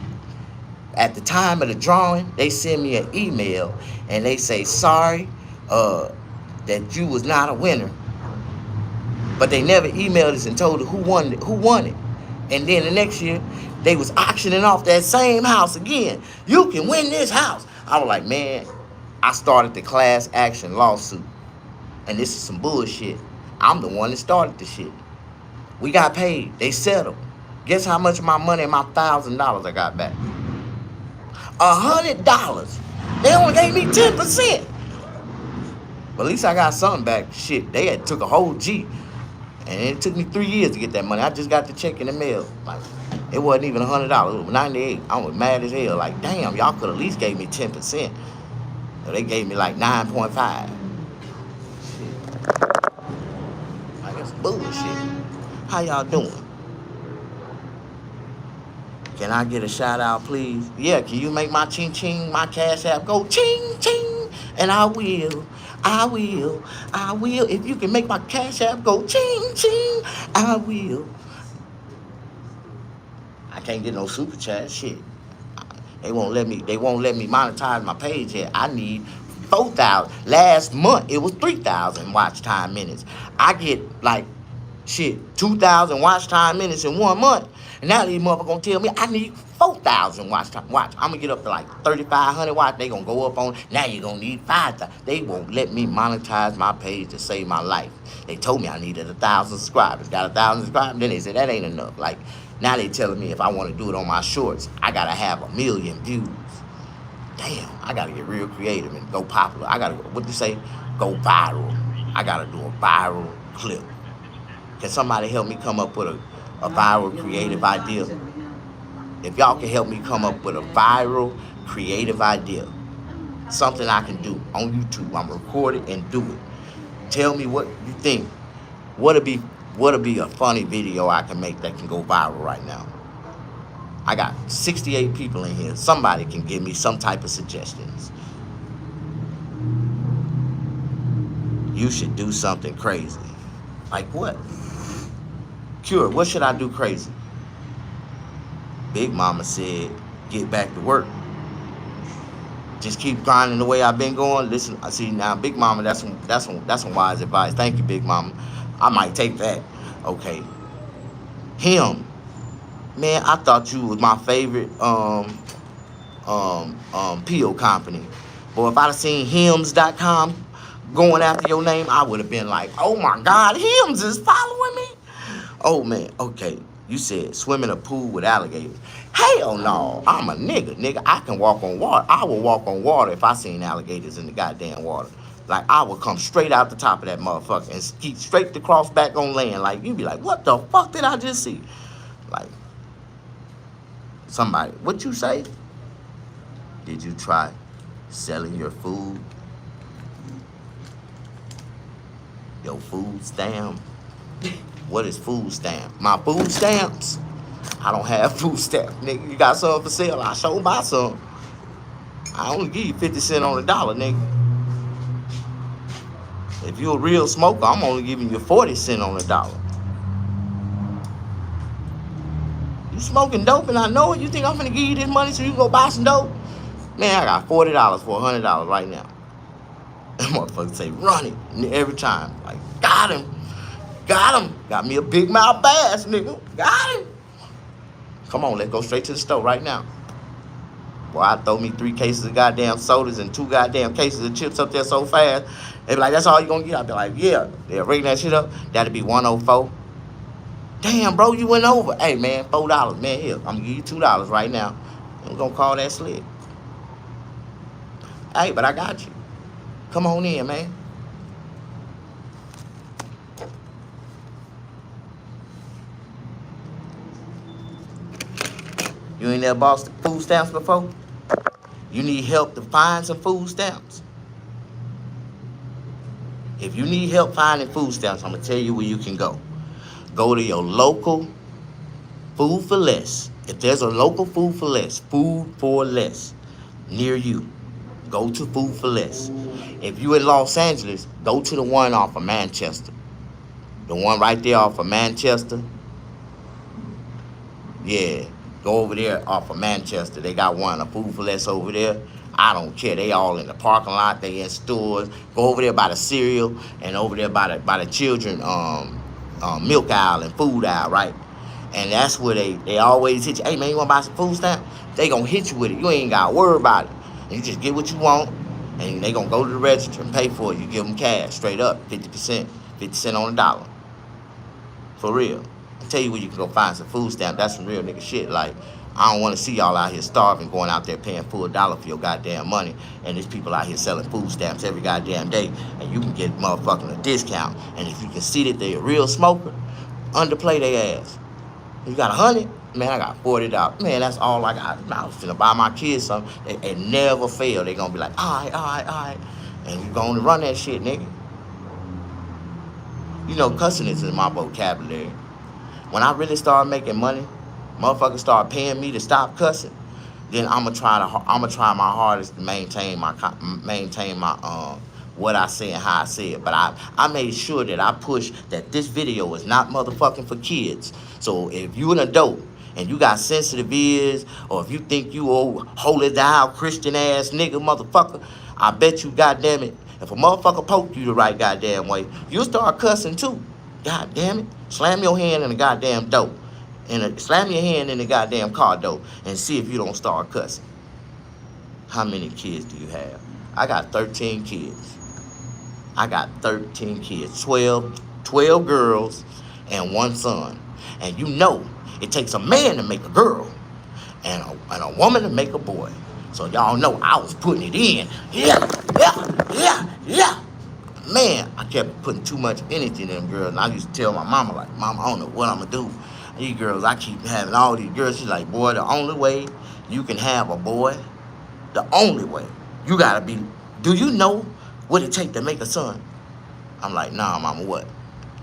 At the time of the drawing, they send me an email and they say, sorry, that you was not a winner. But they never emailed us and told us who won it. And then the next year, they was auctioning off that same house again. You can win this house. I was like, man, I started the class action lawsuit. And this is some bullshit. I'm the one that started the shit. We got paid. They settled. Guess how much of my money and my $1,000 I got back? $100. They only gave me 10%. But at least I got something back. Shit, they had took a whole G. And it took me 3 years to get that money. I just got the check in the mail. Like, it wasn't even $100. It was $98. I was mad as hell. Like, damn, y'all could at least gave me 10%. So they gave me like 9.5. Shit. Like, that's bullshit. How y'all doing? Can I get a shout out, please? Yeah, can you make my ching ching, my cash app go ching ching? And I will. If you can make my cash app go ching ching, I will. I can't get no super chat. Shit. They won't let me monetize my page yet. I need 4,000. Last month, it was 3,000 watch time minutes. I get like, shit, 2,000 watch time minutes in 1 month. And now these motherfuckers gonna tell me I need 4,000 watch time. Watch, I'm gonna get up to like 3,500 watch. They gonna go up on, now you're gonna need 5,000. They won't let me monetize my page to save my life. They told me I needed 1,000 subscribers. Got 1,000 subscribers, then they said that ain't enough. Like, now they telling me if I wanna do it on my shorts, I gotta have 1 million views. Damn, I gotta get real creative and go popular. I gotta, what do you say? Go viral. I gotta do a viral clip. Can somebody help me come up with a viral creative idea? If y'all can help me come up with a viral creative idea, something I can do on YouTube, I'm record it and do it. Tell me what you think. What'll be a funny video I can make that can go viral right now? I got 68 people in here. Somebody can give me some type of suggestions. You should do something crazy. Like what? Cure, what should I do crazy? Big Mama said, get back to work. Just keep grinding the way I've been going. Listen, I see now, Big Mama, that's some wise advice. Thank you, Big Mama. I might take that. Okay. Him. Man, I thought you was my favorite PO company. Boy, if I'd have seen Hims.com going after your name, I would have been like, oh my God, Hims is following me. Oh man, okay. You said swim in a pool with alligators. Hell no, I'm a nigga. I can walk on water. I will walk on water if I seen alligators in the goddamn water. Like, I would come straight out the top of that motherfucker and keep straight to cross back on land. Like, you'd be like, what the fuck did I just see? Like, somebody, what you say? Did you try selling your food? Your food stamp? What is food stamp? My food stamps? I don't have food stamps, nigga. You got something for sale? I sure buy some. I only give you 50 cents on the dollar, nigga. If you a real smoker, I'm only giving you 40 cents on the dollar. You smoking dope and I know it? You think I'm gonna give you this money so you can go buy some dope? Man, I got $40 for $100 right now. That motherfucker say, run it every time. Like, got him. Got him. Got me a big mouth bass, nigga. Got him. Come on, let's go straight to the store right now. Boy, I throw me 3 cases of goddamn sodas and 2 goddamn cases of chips up there so fast. They be like, that's all you gonna get? I be like, yeah. They'll ring that shit up. That'll be 104. Damn, bro, you went over. Hey, man, $4. Man, here, I'm gonna give you $2 right now. I'm gonna call that slick. Hey, but I got you. Come on in, man. You ain't never bought food stamps before? You need help to find some food stamps? If you need help finding food stamps, I'm going to tell you where you can go. Go to your local Food for Less. If there's a local Food for Less near you, go to Food for Less. If you in Los Angeles, go to the one off of Manchester. The one right there off of Manchester. Yeah, go over there off of Manchester. They got one, a Food for Less over there. I don't care. They all in the parking lot. They in stores. Go over there by the cereal and over there by the children milk aisle and food aisle, right? And that's where they always hit you. Hey, man, you want to buy some food stamp? They going to hit you with it. You ain't got to worry about it. And you just get what you want, and they going to go to the register and pay for it. You give them cash, straight up, 50%, 50 cents on the dollar. For real. I tell you where you can go find some food stamp. That's some real nigga shit. Like, I don't want to see y'all out here starving, going out there paying full dollar for your goddamn money. And there's people out here selling food stamps every goddamn day. And you can get motherfucking a discount. And if you can see that they're a real smoker, underplay their ass. You got 100? Man, I got $40. Man, that's all I got. I was finna buy my kids something. They never fail. They gonna be like, all right. And you gonna run that shit, nigga. You know, cussing is in my vocabulary. When I really start making money, motherfuckers start paying me to stop cussing, then I'ma try my hardest to maintain my what I say and how I say it. But I made sure that I push that this video is not motherfucking for kids. So if you an adult and you got sensitive ears, or if you think you old holy thou Christian ass nigga motherfucker, I bet you, goddamn it, if a motherfucker poke you the right goddamn way, you'll start cussing too. God damn it. Slam your hand in the goddamn door. Slam your hand in the goddamn car door and see if you don't start cussing. How many kids do you have? I got 13 kids. I got 13 kids. 12 girls and 1 son. And you know it takes a man to make a girl and a woman to make a boy. So y'all know I was putting it in. Yeah. Man, I kept putting too much energy in them girls. And I used to tell my mama, like, Mama, I don't know what I'm going to do. These girls, I keep having all these girls. She's like, boy, the only way you can have a boy, the only way, you got to be, do you know what it take to make a son? I'm like, nah, Mama, what?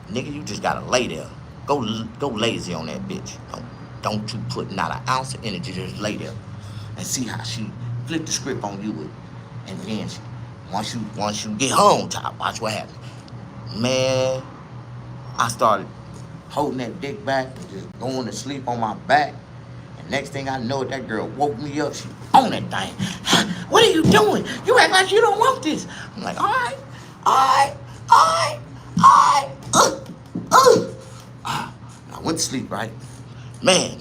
Nigga, you just got to lay there. Go lazy on that bitch. Don't you put not an ounce of energy, just lay there and see how she flip the script on you. And then once you get home top, watch what happens. Man, I started holding that dick back and just going to sleep on my back. And next thing I know, that girl woke me up. She on that thing. What are you doing? You act like you don't want this. I'm like, all right. I went to sleep, right? Man,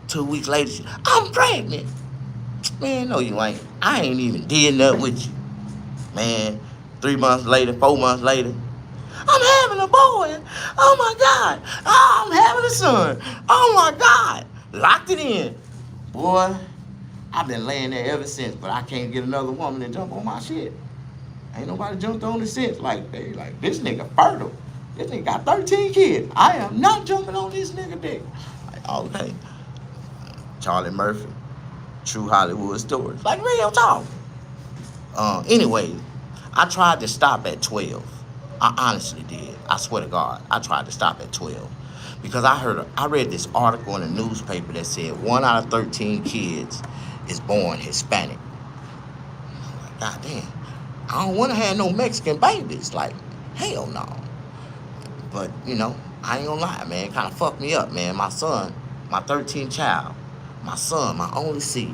2 weeks later, I'm pregnant. Man, no, you ain't. I ain't even did nothing with you. Man, 3 months later, 4 months later, I'm having a boy. Oh my God. Oh, I'm having a son. Oh my God. Locked it in. Boy, I've been laying there ever since, but I can't get another woman to jump on my shit. Ain't nobody jumped on it since. Like, this nigga fertile. This nigga got 13 kids. I am not jumping on this nigga dick. Like, okay. Charlie Murphy. True Hollywood stories. Like, real talk. Anyway, I tried to stop at 12. I honestly did. I swear to God, I tried to stop at 12 because I read this article in a newspaper that said 1 out of 13 kids is born Hispanic. I'm like, God damn, I don't want to have no Mexican babies. Like, hell no. But you know, I ain't gonna lie, man. It kind of fucked me up, man. My son, my 13th child, my son, my only seed.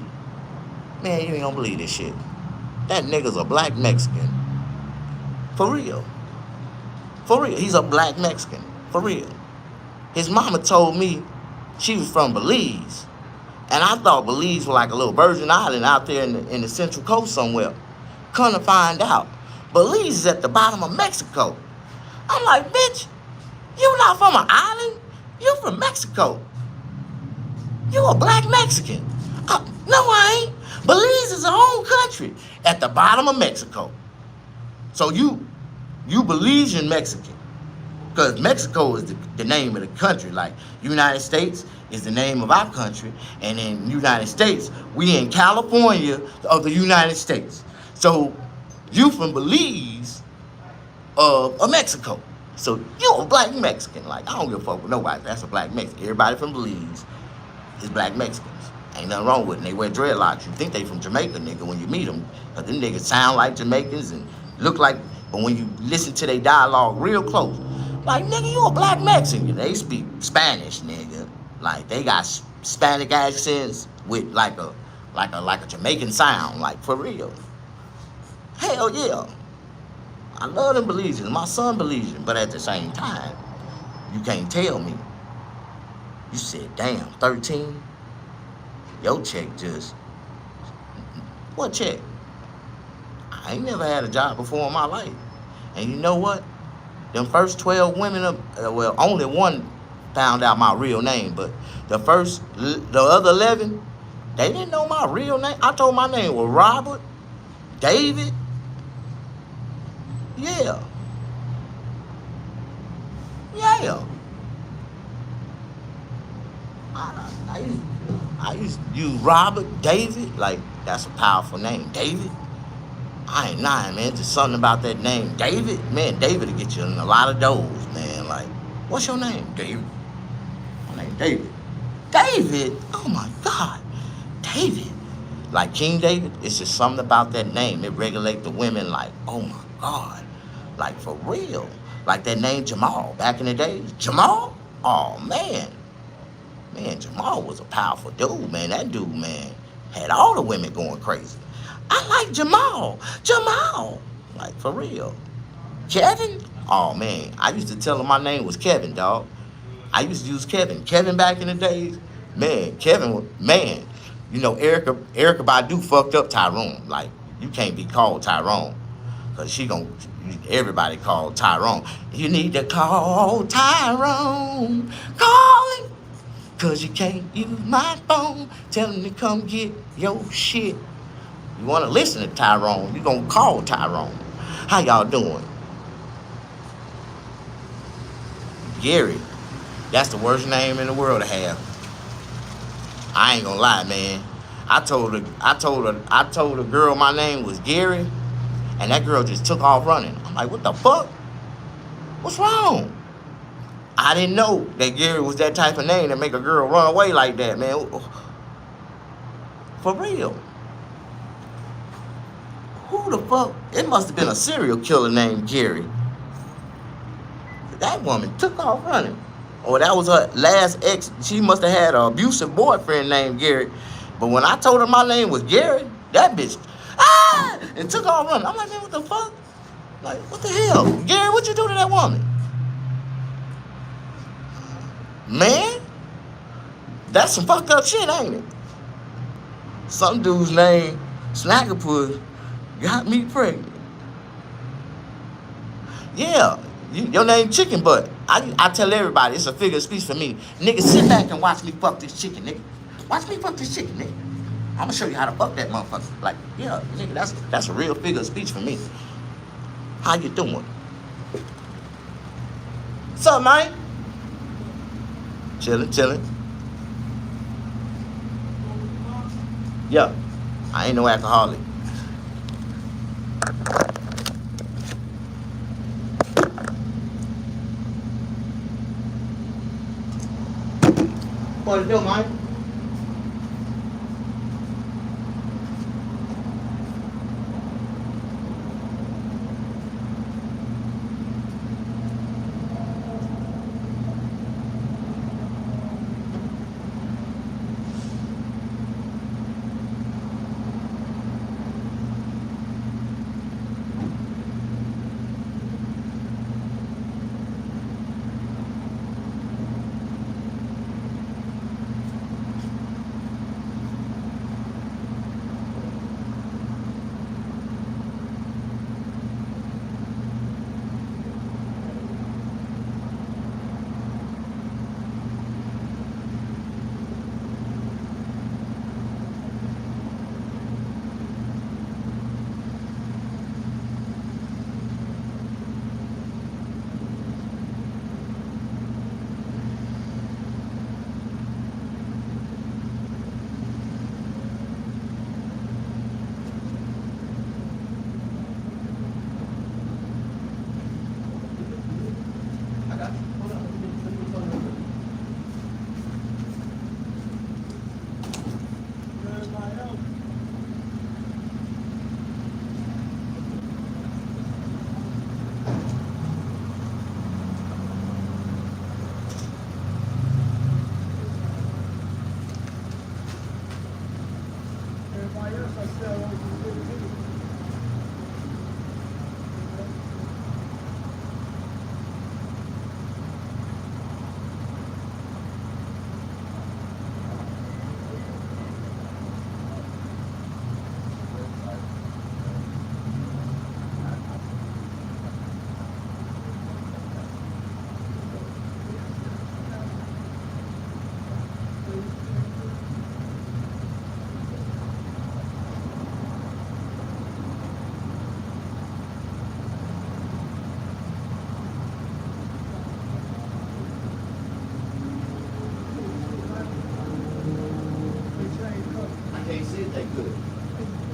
Man, you ain't gonna believe this shit. That nigga's a black Mexican. For real. For real. He's a black Mexican. For real. His mama told me she was from Belize. And I thought Belize was like a little Virgin Island out there in the Central Coast somewhere. Come to find out, Belize is at the bottom of Mexico. I'm like, bitch, you not from an island? You from Mexico. You a black Mexican. No, I ain't. Belize is a whole country at the bottom of Mexico. So you Belizean Mexican. Because Mexico is the name of the country. Like, United States is the name of our country. And in United States, we in California of the United States. So you from Belize of Mexico. So you a black Mexican. Like, I don't give a fuck with nobody. That's a black Mexican. Everybody from Belize is black Mexicans. Ain't nothing wrong with them. They wear dreadlocks. You think they from Jamaica, nigga, when you meet them. But them niggas sound like Jamaicans and look like, but when you listen to their dialogue real close, like, nigga, you a black Mexican. They speak Spanish, nigga. Like, they got Hispanic accents with like a Jamaican sound, like, for real. Hell yeah. I love them Belizeans. My son Belizean, but at the same time, you can't tell me. You said, damn, 13? Your check just, what check? I ain't never had a job before in my life. And you know what? Them first 12 women, well, only one found out my real name, but the other 11, they didn't know my real name. I told my name was Robert, David. Yeah. I used to use Robert, David. Like, that's a powerful name. David. I ain't lying, man. Just something about that name. David. Man, David will get you in a lot of doors, man. Like, what's your name? David. My name David. David? Oh, my God. David. Like King David, it's just something about that name. It regulates the women like, oh, my God. Like, for real. Like that name Jamal. Back in the day. Jamal? Oh, man. Man, Jamal was a powerful dude, man. That dude, man, had all the women going crazy. I like Jamal. Jamal. Like, for real. Kevin? Oh, man. I used to tell him my name was Kevin, dog. I used to use Kevin. Kevin back in the days, man, Kevin was, man. You know, Erica Badu fucked up Tyrone. Like, you can't be called Tyrone. Because she gon' everybody called Tyrone. You need to call Tyrone. Call him. Because you can't use my phone. Tell him to come get your shit. You want to listen to Tyrone, you going to call Tyrone. How y'all doing? Gary. That's the worst name in the world to have. I ain't gonna lie, man. I told a girl my name was Gary, and that girl just took off running. I'm like, what the fuck? What's wrong? I didn't know that Gary was that type of name that make a girl run away like that, man. For real. Who the fuck? It must have been a serial killer named Gary. That woman took off running. Or that was her last ex. She must have had an abusive boyfriend named Gary. But when I told her my name was Gary, that bitch, and took off running. I'm like, man, what the fuck? Like, what the hell? Gary, what you do to that woman? Man, that's some fucked up shit, ain't it? Some dude's name, Snaggerpuss, got me pregnant. Yeah, your name Chicken Butt. I tell everybody, it's a figure of speech for me. Nigga, sit back and watch me fuck this chicken, nigga. Watch me fuck this chicken, nigga. I'm gonna show you how to fuck that motherfucker. Like, yeah, nigga, that's a real figure of speech for me. How you doing? What's up, man? Chilling. Yeah, I ain't no alcoholic. What to do, man?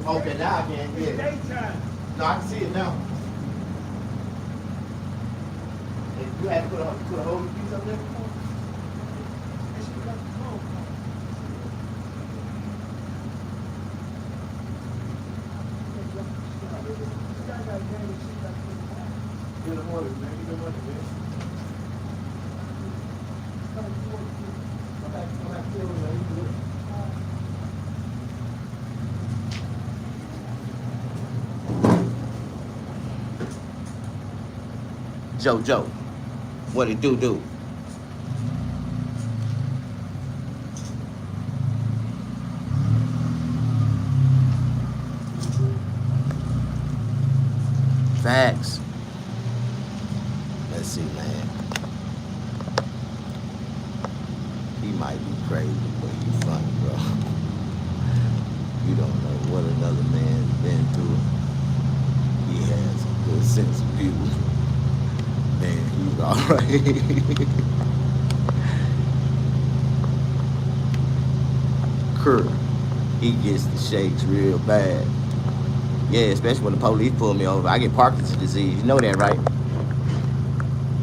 Okay, now I can't get it. No, I can see it now. You had to put a whole piece up there? Get the water, man. Get the water, man. Come back to it, man. JoJo, what it do? Facts. Let's see, man. He might be crazy, but he's funny, bro. You don't know what another man's been through. He has a good sense of humor. Man, he's alright. Kurt, he gets the shakes real bad. Yeah, especially when the police pull me over. I get Parkinson's disease. You know that, right?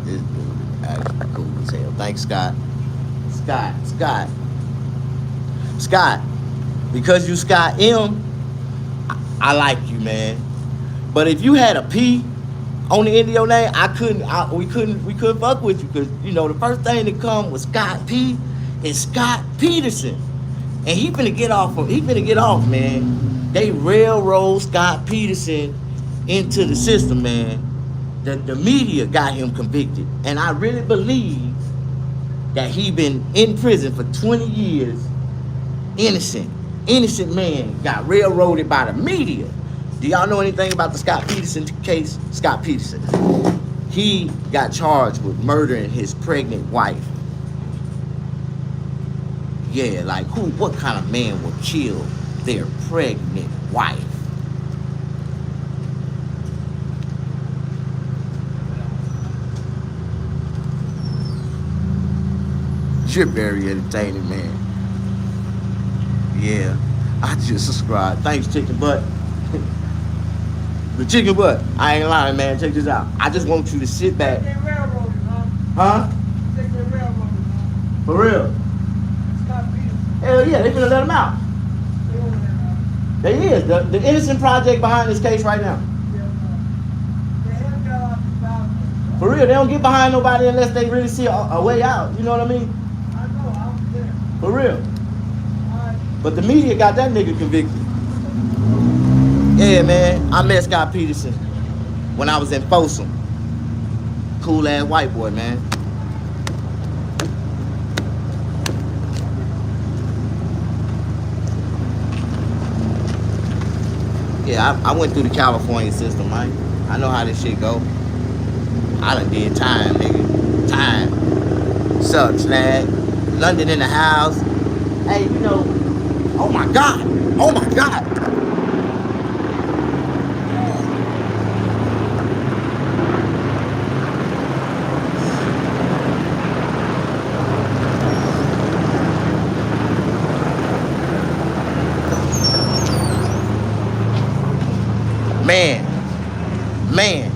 This dude actually cool as hell. Thanks, Scott. Scott. Because you Scott M, I like you, man. But if you had a P on the end of your name, we couldn't fuck with you, because you know the first thing that come with Scott P is Scott Peterson, and he finna get off, man. They railroad Scott Peterson into the system, man. The media got him convicted, and I really believe that he been in prison for 20 years, innocent man got railroaded by the media. Do y'all know anything about the Scott Peterson case? Scott Peterson, he got charged with murdering his pregnant wife. Yeah, like what kind of man would kill their pregnant wife? You're very entertaining, man. Yeah, I just subscribed. Thanks, Chicken Butt. The Chicken Butt. I ain't lying, man. Check this out. I just want you to sit back. Huh? For real? Hell yeah, they finna let him out. They is. The Innocent Project behind this case right now. For real, they don't get behind nobody unless they really see a way out. You know what I mean? I know, I was there. For real. But the media got that nigga convicted. Yeah, man. I met Scott Peterson when I was in Folsom. Cool ass white boy, man. Yeah, I went through the California system, man. I know how this shit go. I done did time, nigga. Time. Sup, Snag? London in the house. Hey, you know, oh my God. Oh my God. Man.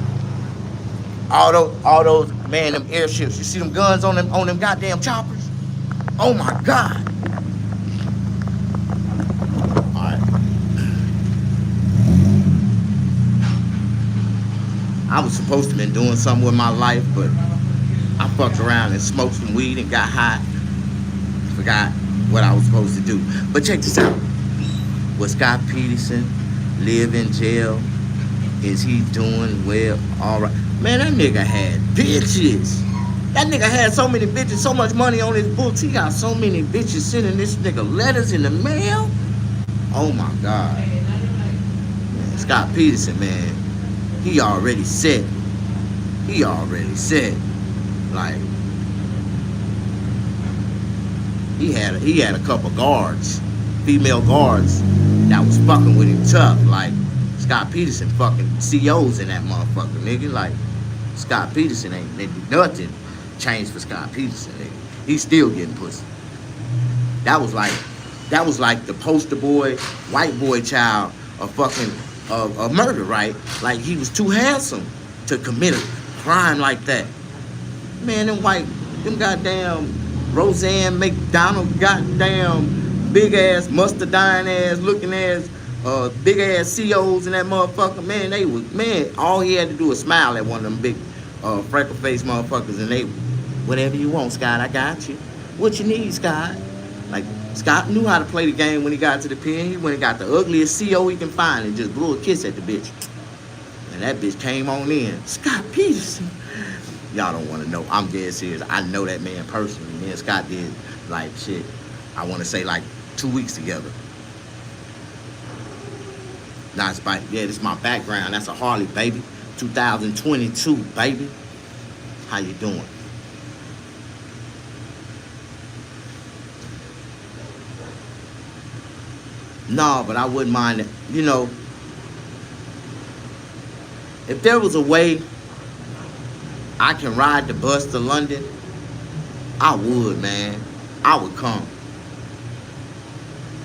All those, man, them airships. You see them guns on them goddamn choppers? Oh my God. All right. I was supposed to been doing something with my life, but I fucked around and smoked some weed and got high. Forgot what I was supposed to do. But check this out. Was Scott Peterson live in jail? Is he doing well? All right. Man, that nigga had bitches. That nigga had so many bitches, so much money on his books. He got so many bitches sending this nigga letters in the mail. Oh my God. Man, Scott Peterson, man, he already said. Like, he had a couple guards, female guards, that was fucking with him tough. Like, Scott Peterson fucking COs in that motherfucker, nigga. Like, Scott Peterson ain't nothing changed for Scott Peterson, nigga. He's still getting pussy. That was like the poster boy, white boy child of fucking a murder, right? Like, he was too handsome to commit a crime like that. Man, them goddamn Roseanne McDonald, goddamn big ass, mustardine ass looking ass, big ass COs in that motherfucker, man, all he had to do was smile at one of them big freckle faced motherfuckers, and they, whatever you want, Scott, I got you. What you need, Scott? Like, Scott knew how to play the game when he got to the pen. He went and got the ugliest CO he can find and just blew a kiss at the bitch. And that bitch came on in. Scott Peterson, Y'all don't want to know. I'm dead serious. I know that man personally. Me and Scott did like shit. I want to say like 2 weeks together. Nice bike. Yeah, this is my background. That's a Harley, baby. 2022, baby. How you doing? No, but I wouldn't mind it. You know, if there was a way I can ride the bus to London, I would, man. I would come.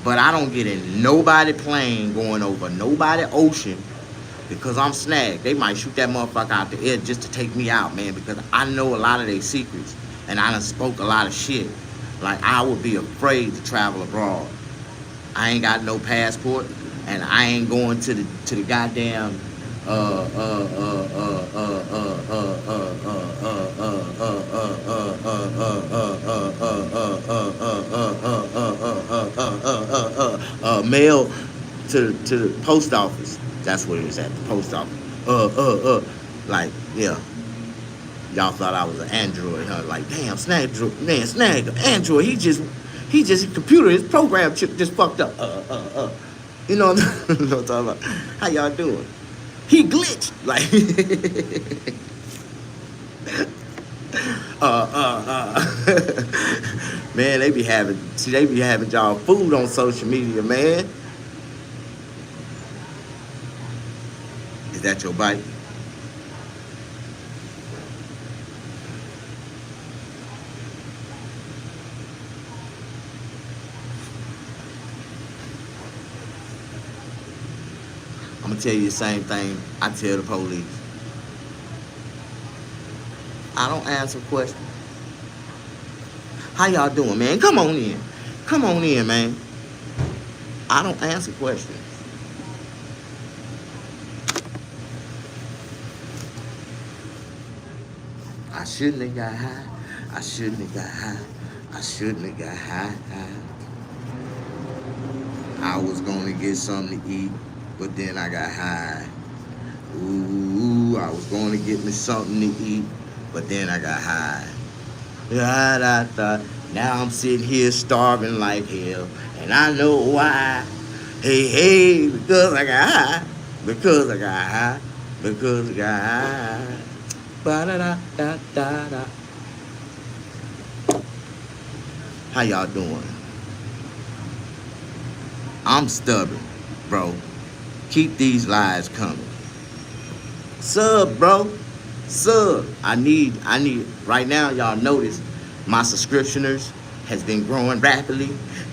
But I don't get in nobody plane going over nobody ocean because I'm snagged. They might shoot that motherfucker out the air just to take me out, man, because I know a lot of their secrets and I done spoke a lot of shit. Like, I would be afraid to travel abroad. I ain't got no passport and I ain't going to the goddamn mail to the post office. That's what it was at, the post office. Like, yeah. Y'all thought I was an android, huh? Like, damn, Snag, android. He just computer, his program chip just fucked up. You know what I'm talking about? How y'all doing? He glitched. Like, man, they be having y'all food on social media, man. Is that your bike? I'm gonna tell you the same thing I tell the police. I don't answer questions. How y'all doing, man? Come on in. Come on in, man. I don't answer questions. I shouldn't have got high. I shouldn't have got high. I shouldn't have got high. I was gonna get something to eat, but then I got high. Ooh, I was gonna get me something to eat, but then I got high. Now I'm sitting here starving like hell, and I know why. Hey, because I got high. Because I got high. Because I got high. Ba-da-da-da-da-da. How y'all doing? I'm stubborn, bro. Keep these lies coming. Sub, bro. Sub. I need, right now, y'all notice my subscriptioners has been growing rapidly.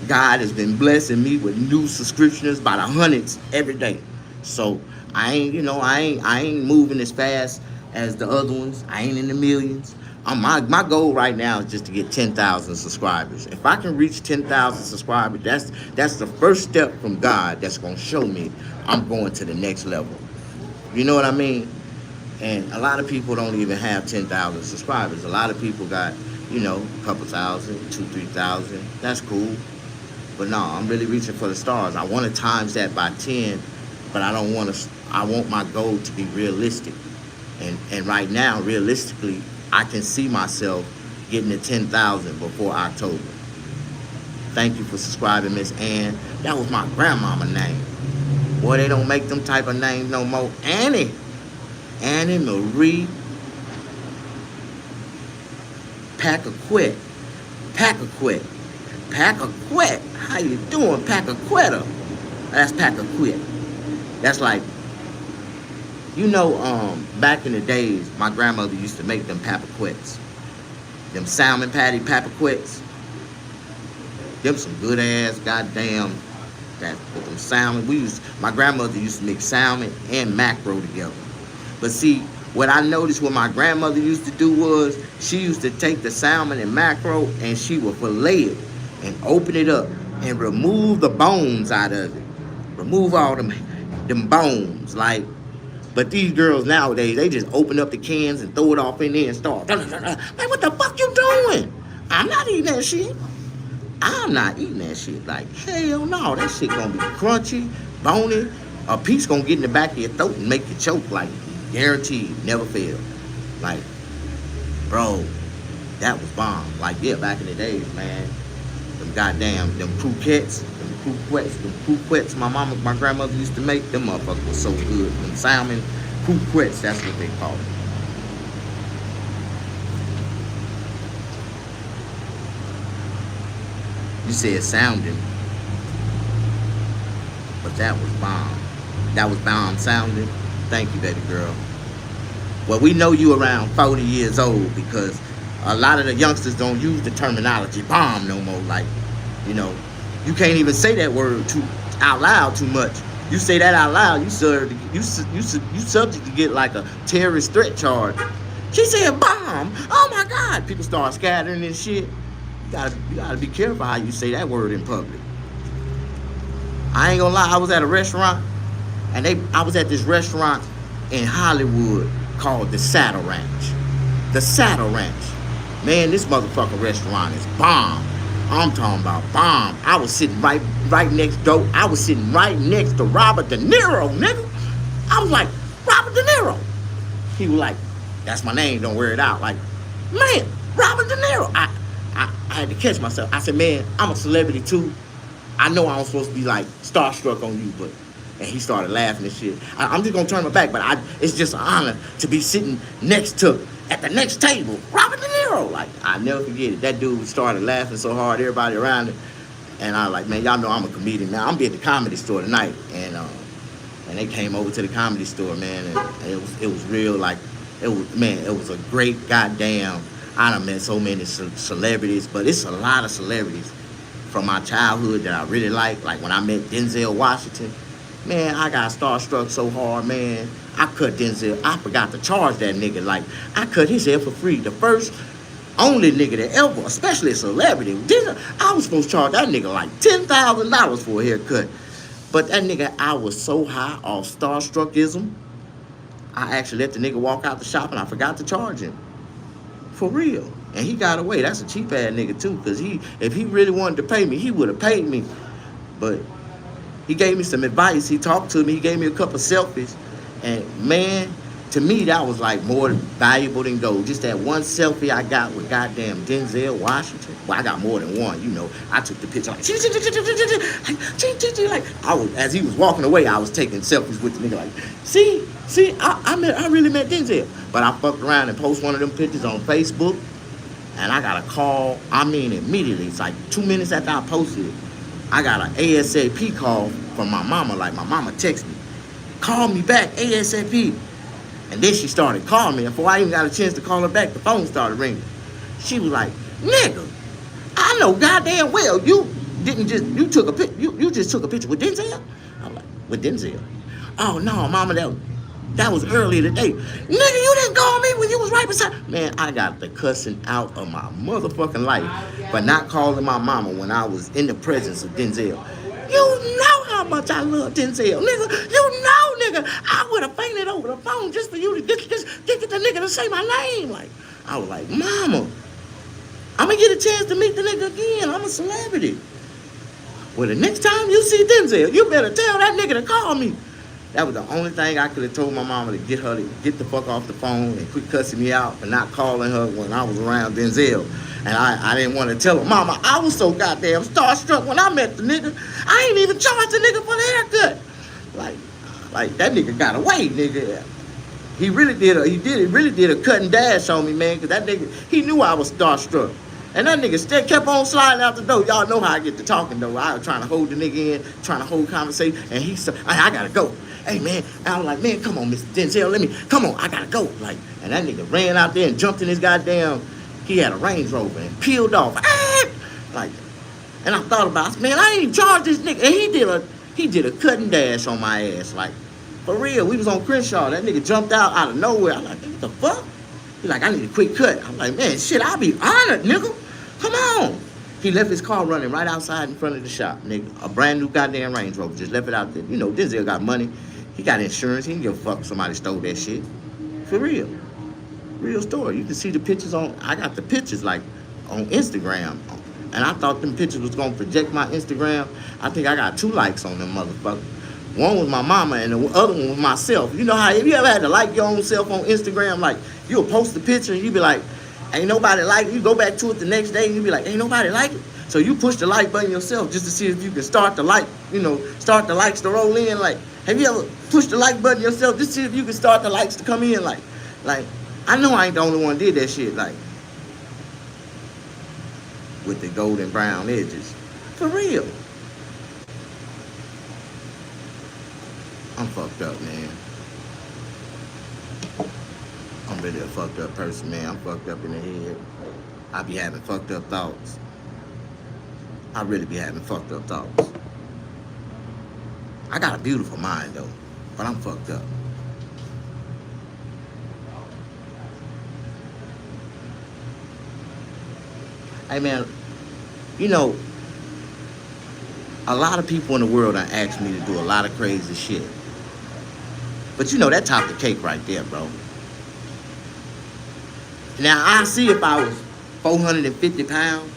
God has been blessing me with new subscriptioners by the hundreds every day. So I ain't moving as fast as the other ones. I ain't in the millions. My goal right now is just to get 10,000 subscribers. If I can reach 10,000 subscribers, that's the first step from God that's gonna show me I'm going to the next level. You know what I mean? And a lot of people don't even have 10,000 subscribers. A lot of people got, a couple thousand, 2,000, 3,000. That's cool. But no, I'm really reaching for the stars. I want to times that by 10, but I want my goal to be realistic. And right now, realistically, I can see myself getting to 10,000 before October. Thank you for subscribing, Miss Ann. That was my grandmama name. Boy, they don't make them type of names no more. Annie Marie Pacaquet. How you doing, Pacaquetta? That's Pacaquet. That's like, back in the days, my grandmother used to make them papaquets. Them salmon patty papaquets. Them some good ass goddamn, that with them salmon. My grandmother used to mix salmon and mackerel together. But see, what I noticed what my grandmother used to do was she used to take the salmon and mackerel and she would fillet it and open it up and remove the bones out of it. Remove all them bones. But these girls nowadays, they just open up the cans and throw it off in there and start. Man, what the fuck you doing? I'm not eating that shit. Like, hell no, that shit gonna be crunchy, bony. A piece gonna get in the back of your throat and make you choke, like, guaranteed, never fail. Like, bro, that was bomb. Like, yeah, back in the days, man. Them goddamn, them croquettes my grandmother used to make, them motherfuckers were so good. Them salmon croquettes, that's what they call it. You said sounding, but that was bomb. That was bomb sounding. Thank you, baby girl. Well, we know you around 40 years old because a lot of the youngsters don't use the terminology bomb no more. Like, you know, you can't even say that word out loud too much. You say that out loud, you subject to get like a terrorist threat charge. She said bomb. Oh my God! People start scattering and shit. You gotta be careful how you say that word in public. I ain't gonna lie. I was at a restaurant, and I was at this restaurant in Hollywood called the Saddle Ranch. The Saddle Ranch. Man, this motherfucking restaurant is bomb. I'm talking about bomb. I was sitting right next door. I was sitting right next to Robert De Niro, nigga. I was like, Robert De Niro. He was like, that's my name, don't wear it out. Like, man, Robert De Niro. I had to catch myself. I said, man, I'm a celebrity too. I know I'm supposed to be like starstruck on you, but, and he started laughing and shit. I'm just gonna turn my back, but it's just an honor to be sitting at the next table, Robert De Niro. Like, I never forget it. That dude started laughing so hard, everybody around him. And I was like, man, y'all know I'm a comedian, man. I'm be at the Comedy Store tonight. And they came over to the Comedy Store, man, and it was real, like, it was a great goddamn, I done met so many celebrities, but it's a lot of celebrities from my childhood that I really like when I met Denzel Washington. Man, I got starstruck so hard, man. I cut Denzel. I forgot to charge that nigga. Like, I cut his hair for free. The first, only nigga that ever, especially a celebrity. I was supposed to charge that nigga like $10,000 for a haircut. But that nigga, I was so high off starstruckism, I actually let the nigga walk out the shop and I forgot to charge him. For real. And he got away. That's a cheap ass nigga too. Because if he really wanted to pay me, he would have paid me. But he gave me some advice. He talked to me. He gave me a couple selfies. And man, to me, that was like more valuable than gold. Just that one selfie I got with goddamn Denzel Washington. Well, I got more than one, you know. I took the picture like I was, as he was walking away, I was taking selfies with the nigga like, see, I really met Denzel. But I fucked around and posted one of them pictures on Facebook. And I got a call, I mean immediately. It's like 2 minutes after I posted it. I got an ASAP call from my mama. Like, my mama texted me, call me back ASAP. And then she started calling me. And before I even got a chance to call her back, the phone started ringing. She was like, nigga, I know goddamn well you just took a picture with Denzel? I'm like, with Denzel? Oh no, mama, that was earlier today. Nigga, you didn't call me when you was right beside. Man, I got the cussing out of my motherfucking life for not calling my mama when I was in the presence of Denzel. You know how much I love Denzel, nigga. You know, nigga, I would have fainted over the phone just for you to get the nigga to say my name. Like, I was like, mama, I'm gonna get a chance to meet the nigga again. I'm a celebrity. Well, the next time you see Denzel, you better tell that nigga to call me. That was the only thing I could have told my mama, to get her to get the fuck off the phone and quit cussing me out for not calling her when I was around Denzel. And I didn't want to tell her, mama, I was so goddamn starstruck when I met the nigga. I ain't even charged the nigga for the haircut. Like that nigga got away, nigga. He really did a cut and dash on me, man, because that nigga, he knew I was starstruck. And that nigga still kept on sliding out the door. Y'all know how I get to talking, though. I was trying to hold the nigga in, trying to hold conversation, and he said, I gotta go. Hey, man, I was like, man, come on, Mr. Denzel, come on, I gotta go. Like, and that nigga ran out there and jumped in his goddamn, he had a Range Rover and peeled off. Like, and I thought about it, man, I ain't even charged this nigga. And he did a cut and dash on my ass. Like, for real, we was on Crenshaw. That nigga jumped out of nowhere. I'm like, what the fuck? He's like, I need a quick cut. I'm like, man, shit, I'll be honored, nigga. Come on. He left his car running right outside in front of the shop, nigga. A brand new goddamn Range Rover. Just left it out there. You know, Denzel got money. He got insurance. He didn't give a fuck if somebody stole that shit. For real. Real story. You can see the pictures I got the pictures, like, on Instagram. And I thought them pictures was going to project my Instagram. I think I got 2 likes on them motherfuckers. One was my mama and the other one was myself. You know how, if you ever had to like your own self on Instagram, like, you'll post the picture and you be like, Ain't nobody like it. You go back to it the next day and you be like, ain't nobody like it. So you push the like button yourself just to see if you can start the like, start the likes to roll in. Like, have you ever pushed the like button yourself just to see if you can start the likes to come in? Like, I know I ain't the only one did that shit. Like, with the golden brown edges. For real. I'm fucked up, man. I'm really a fucked up person, man. I'm fucked up in the head. I be having fucked up thoughts. I really be having fucked up thoughts. I got a beautiful mind, though, but I'm fucked up. Hey, man, a lot of people in the world done asked me to do a lot of crazy shit. But that topped the cake right there, bro. Now, I see if I was 450 pounds,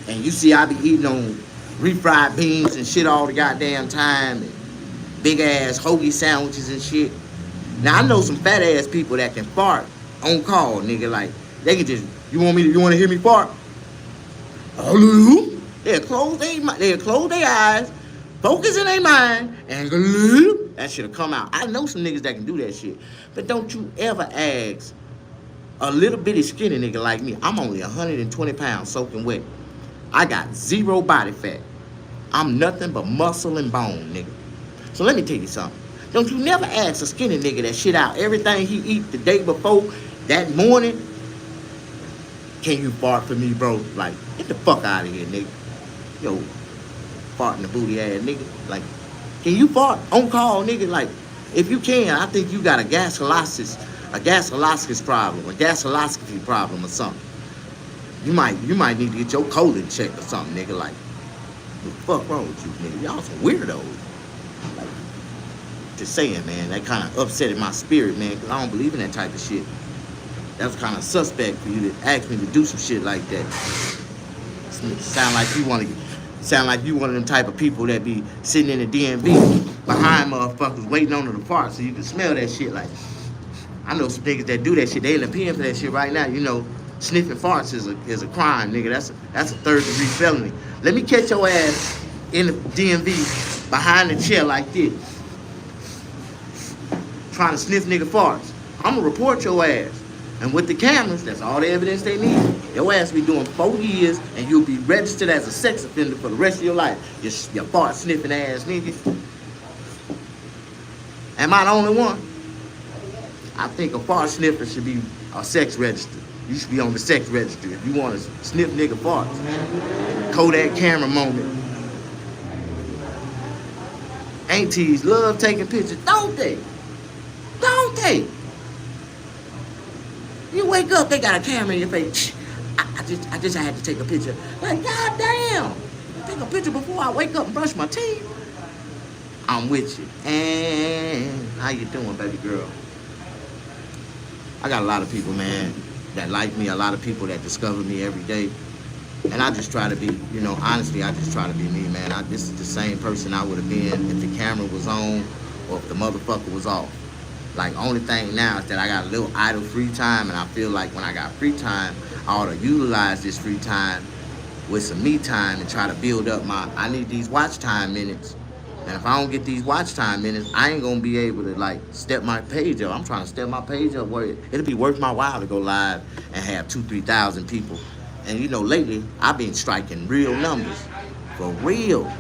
and you see I be eating on refried beans and shit all the goddamn time, and big ass hoagie sandwiches and shit. Now, I know some fat ass people that can fart on call, nigga. Like, they can just, you want to hear me fart? Hello? They'll close their eyes, focus in their mind, and that shit'll come out. I know some niggas that can do that shit. But don't you ever ask a little bitty skinny nigga like me. I'm only 120 pounds soaking wet. I got zero body fat. I'm nothing but muscle and bone, nigga. So let me tell you something. Don't you never ask a skinny nigga that shit out everything he eat the day before, that morning, can you fart for me, bro? Like, get the fuck out of here, nigga. Yo, farting the booty ass nigga. Like, can you fart on call, nigga? Like, if you can, I think you got a gasoloscopy problem or something. You might need to get your colon checked or something, nigga. Like, what the fuck wrong with you, nigga? Y'all some weirdos. Like, just saying, man, that kind of upsetted my spirit, man, because I don't believe in that type of shit. That was kind of suspect for you to ask me to do some shit like that. Sound like you one of them type of people that be sitting in the DMV behind motherfuckers waiting on them to fart so you can smell that shit. Like, I know some niggas that do that shit. They in the pen for that shit right now. Sniffing farts is a crime, nigga. That's a third-degree felony. Let me catch your ass in the DMV behind the chair like this, trying to sniff nigga farts. I'm gonna report your ass. And with the cameras, that's all the evidence they need. Your ass be doing 4 years, and you'll be registered as a sex offender for the rest of your life. Your fart sniffing ass nigga. Am I the only one? I think a fart sniffer should be a sex register. You should be on the sex register if you want to sniff nigga farts. Kodak camera moment. Aunties love taking pictures, don't they? Don't they? You wake up, they got a camera in your face. I just had to take a picture. Like, goddamn. Take a picture before I wake up and brush my teeth. I'm with you. And how you doing, baby girl? I got a lot of people, man, that like me. A lot of people that discover me every day. And I just try to be, honestly, I just try to be me, man. This is the same person I would have been if the camera was on or if the motherfucker was off. Like, only thing now is that I got a little idle free time, and I feel like when I got free time, I ought to utilize this free time with some me time and try to build up I need these watch time minutes. And if I don't get these watch time minutes, I ain't gonna be able to, like, step my page up. I'm trying to step my page up where it'll be worth my while to go live and have 2,000-3,000 people. And, lately, I've been striking real numbers. For real.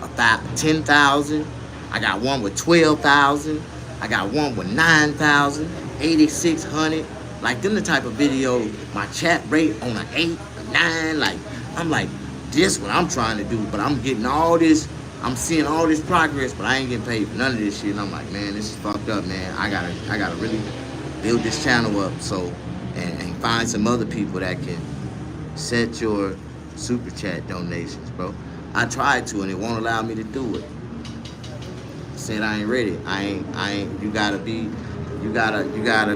About 10,000. I got one with 12,000. I got one with 9,000, 8,600. Like, them the type of videos, my chat rate on an 8, 9. Like, I'm like, this what I'm trying to do. But I'm getting all this, I'm seeing all this progress, but I ain't getting paid for none of this shit. And I'm like, man, this is fucked up, man. I gotta really build this channel up and find some other people that can set your super chat donations, bro. I tried to, and it won't allow me to do it. Said I ain't ready. I ain't. You gotta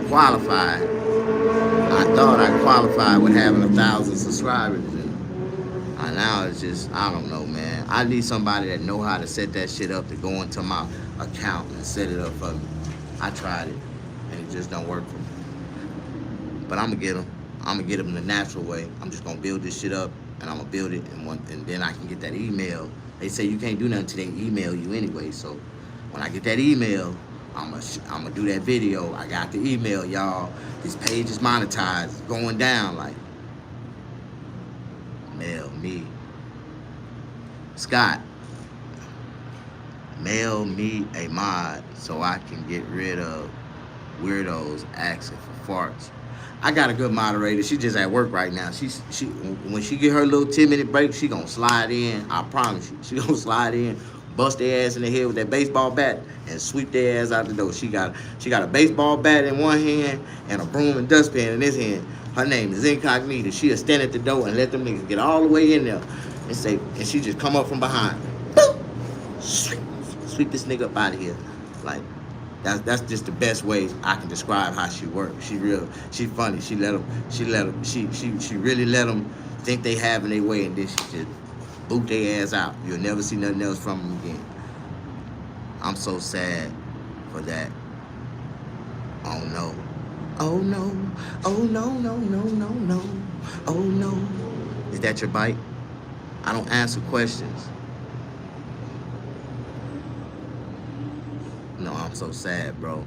qualify. I thought I qualified with having 1,000 subscribers, and now it's just, I don't know, man. I need somebody that know how to set that shit up to go into my account and set it up for me. I tried it, and it just don't work for me. But I'm gonna get them. I'm gonna get them the natural way. I'm just gonna build this shit up, and I'm gonna build it, and then I can get that email. They say you can't do nothing till they email you anyway. So when I get that email, I'm gonna do that video. I got the email, y'all. This page is monetized, going down. Like, mail me, Scott. Mail me a mod so I can get rid of weirdos asking for farts. I got a good moderator. She just at work right now. She when she get her little 10-minute break, she gonna slide in. I promise you, she gonna slide in, bust their ass in the head with that baseball bat, and sweep their ass out the door. She got a baseball bat in one hand and a broom and dustpan in this hand. Her name is Incognita. She'll stand at the door and let them niggas get all the way in there and she just come up from behind. Boop! Sweep this nigga up out of here. Like, that's just the best way I can describe how she works. She funny. She really let them think they having their way, and then she just boot their ass out. You'll never see nothing else from them again. I'm so sad for that. Oh no. Oh no. Oh no, no, no, no, no. Oh no. Is that your bite? I don't answer questions. No, I'm so sad, bro.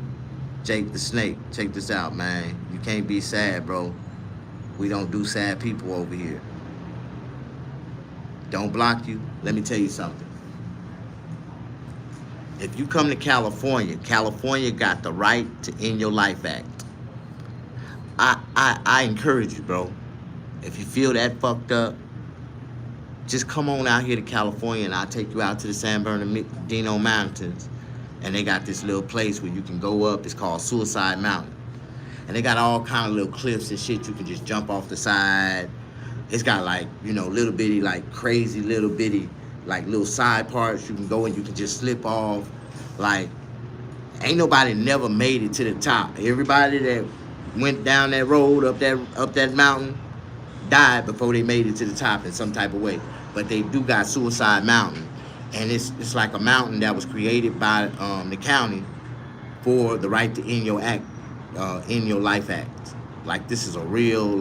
Jake the Snake, check this out, man. You can't be sad, bro. We don't do sad people over here. Don't block you. Let me tell you something. If you come to California, California got the right to End Your Life Act. I encourage you, bro. If you feel that fucked up, just come on out here to California and I'll take you out to the San Bernardino Mountains. And they got this little place where you can go up. It's called Suicide Mountain. And they got all kind of little cliffs and shit. You can just jump off the side. It's got like, little bitty, like crazy little bitty, like little side parts. You can go and you can just slip off. Like, ain't nobody never made it to the top. Everybody that went down that road, up that mountain, died before they made it to the top in some type of way. But they do got Suicide Mountain. And it's like a mountain that was created by the county for the right to End Your Life Act. Like, this is a real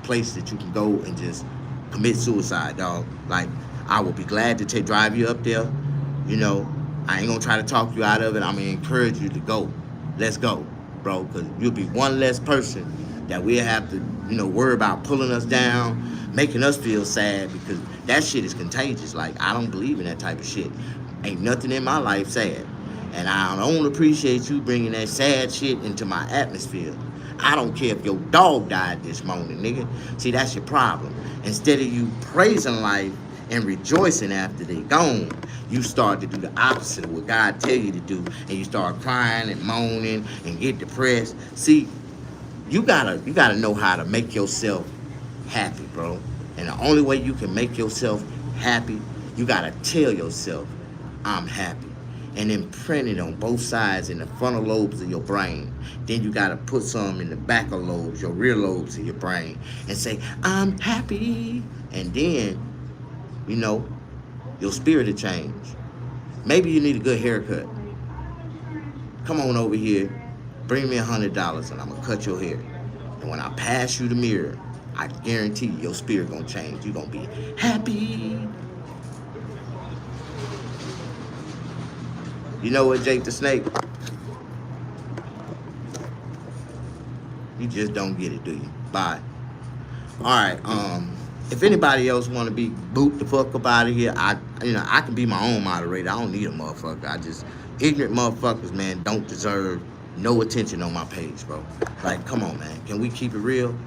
place that you can go and just commit suicide, dog. Like, I will be glad to drive you up there. I ain't gonna try to talk you out of it. I'm gonna encourage you to go. Let's go, bro, because you'll be one less person that we'll have to, worry about pulling us down, making us feel sad, because that shit is contagious. Like, I don't believe in that type of shit. Ain't nothing in my life sad. And I don't appreciate you bringing that sad shit into my atmosphere. I don't care if your dog died this morning, nigga. See, that's your problem. Instead of you praising life and rejoicing after they gone, you start to do the opposite of what God tell you to do. And you start crying and moaning and get depressed. See, you gotta know how to make yourself happy, bro. And the only way you can make yourself happy, you gotta tell yourself, I'm happy. And then print it on both sides in the frontal lobes of your brain. Then you gotta put some in the back of lobes, your rear lobes of your brain, and say, I'm happy. And then, your spirit will change. Maybe you need a good haircut. Come on over here, bring me $100 and I'm gonna cut your hair. And when I pass you the mirror, I guarantee you, your spirit gonna change. You're gonna be happy. You know what, Jake the Snake? You just don't get it, do you? Bye. Alright, if anybody else wanna be boot the fuck up out of here, I can be my own moderator. I don't need a motherfucker. Ignorant motherfuckers, man, don't deserve no attention on my page, bro. Like, come on, man. Can we keep it real?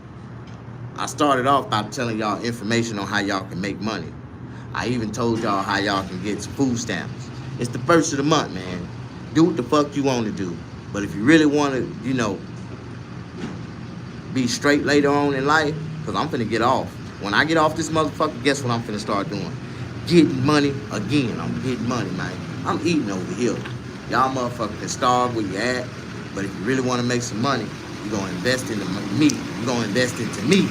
I started off by telling y'all information on how y'all can make money. I even told y'all how y'all can get some food stamps. It's the first of the month, man. Do what the fuck you want to do. But if you really want to, be straight later on in life, because I'm finna get off. When I get off this motherfucker, guess what I'm finna start doing? Getting money again. I'm getting money, man. I'm eating over here. Y'all motherfuckers can starve where you at. But if you really want to make some money, you're going to invest into me. You're going to invest into me.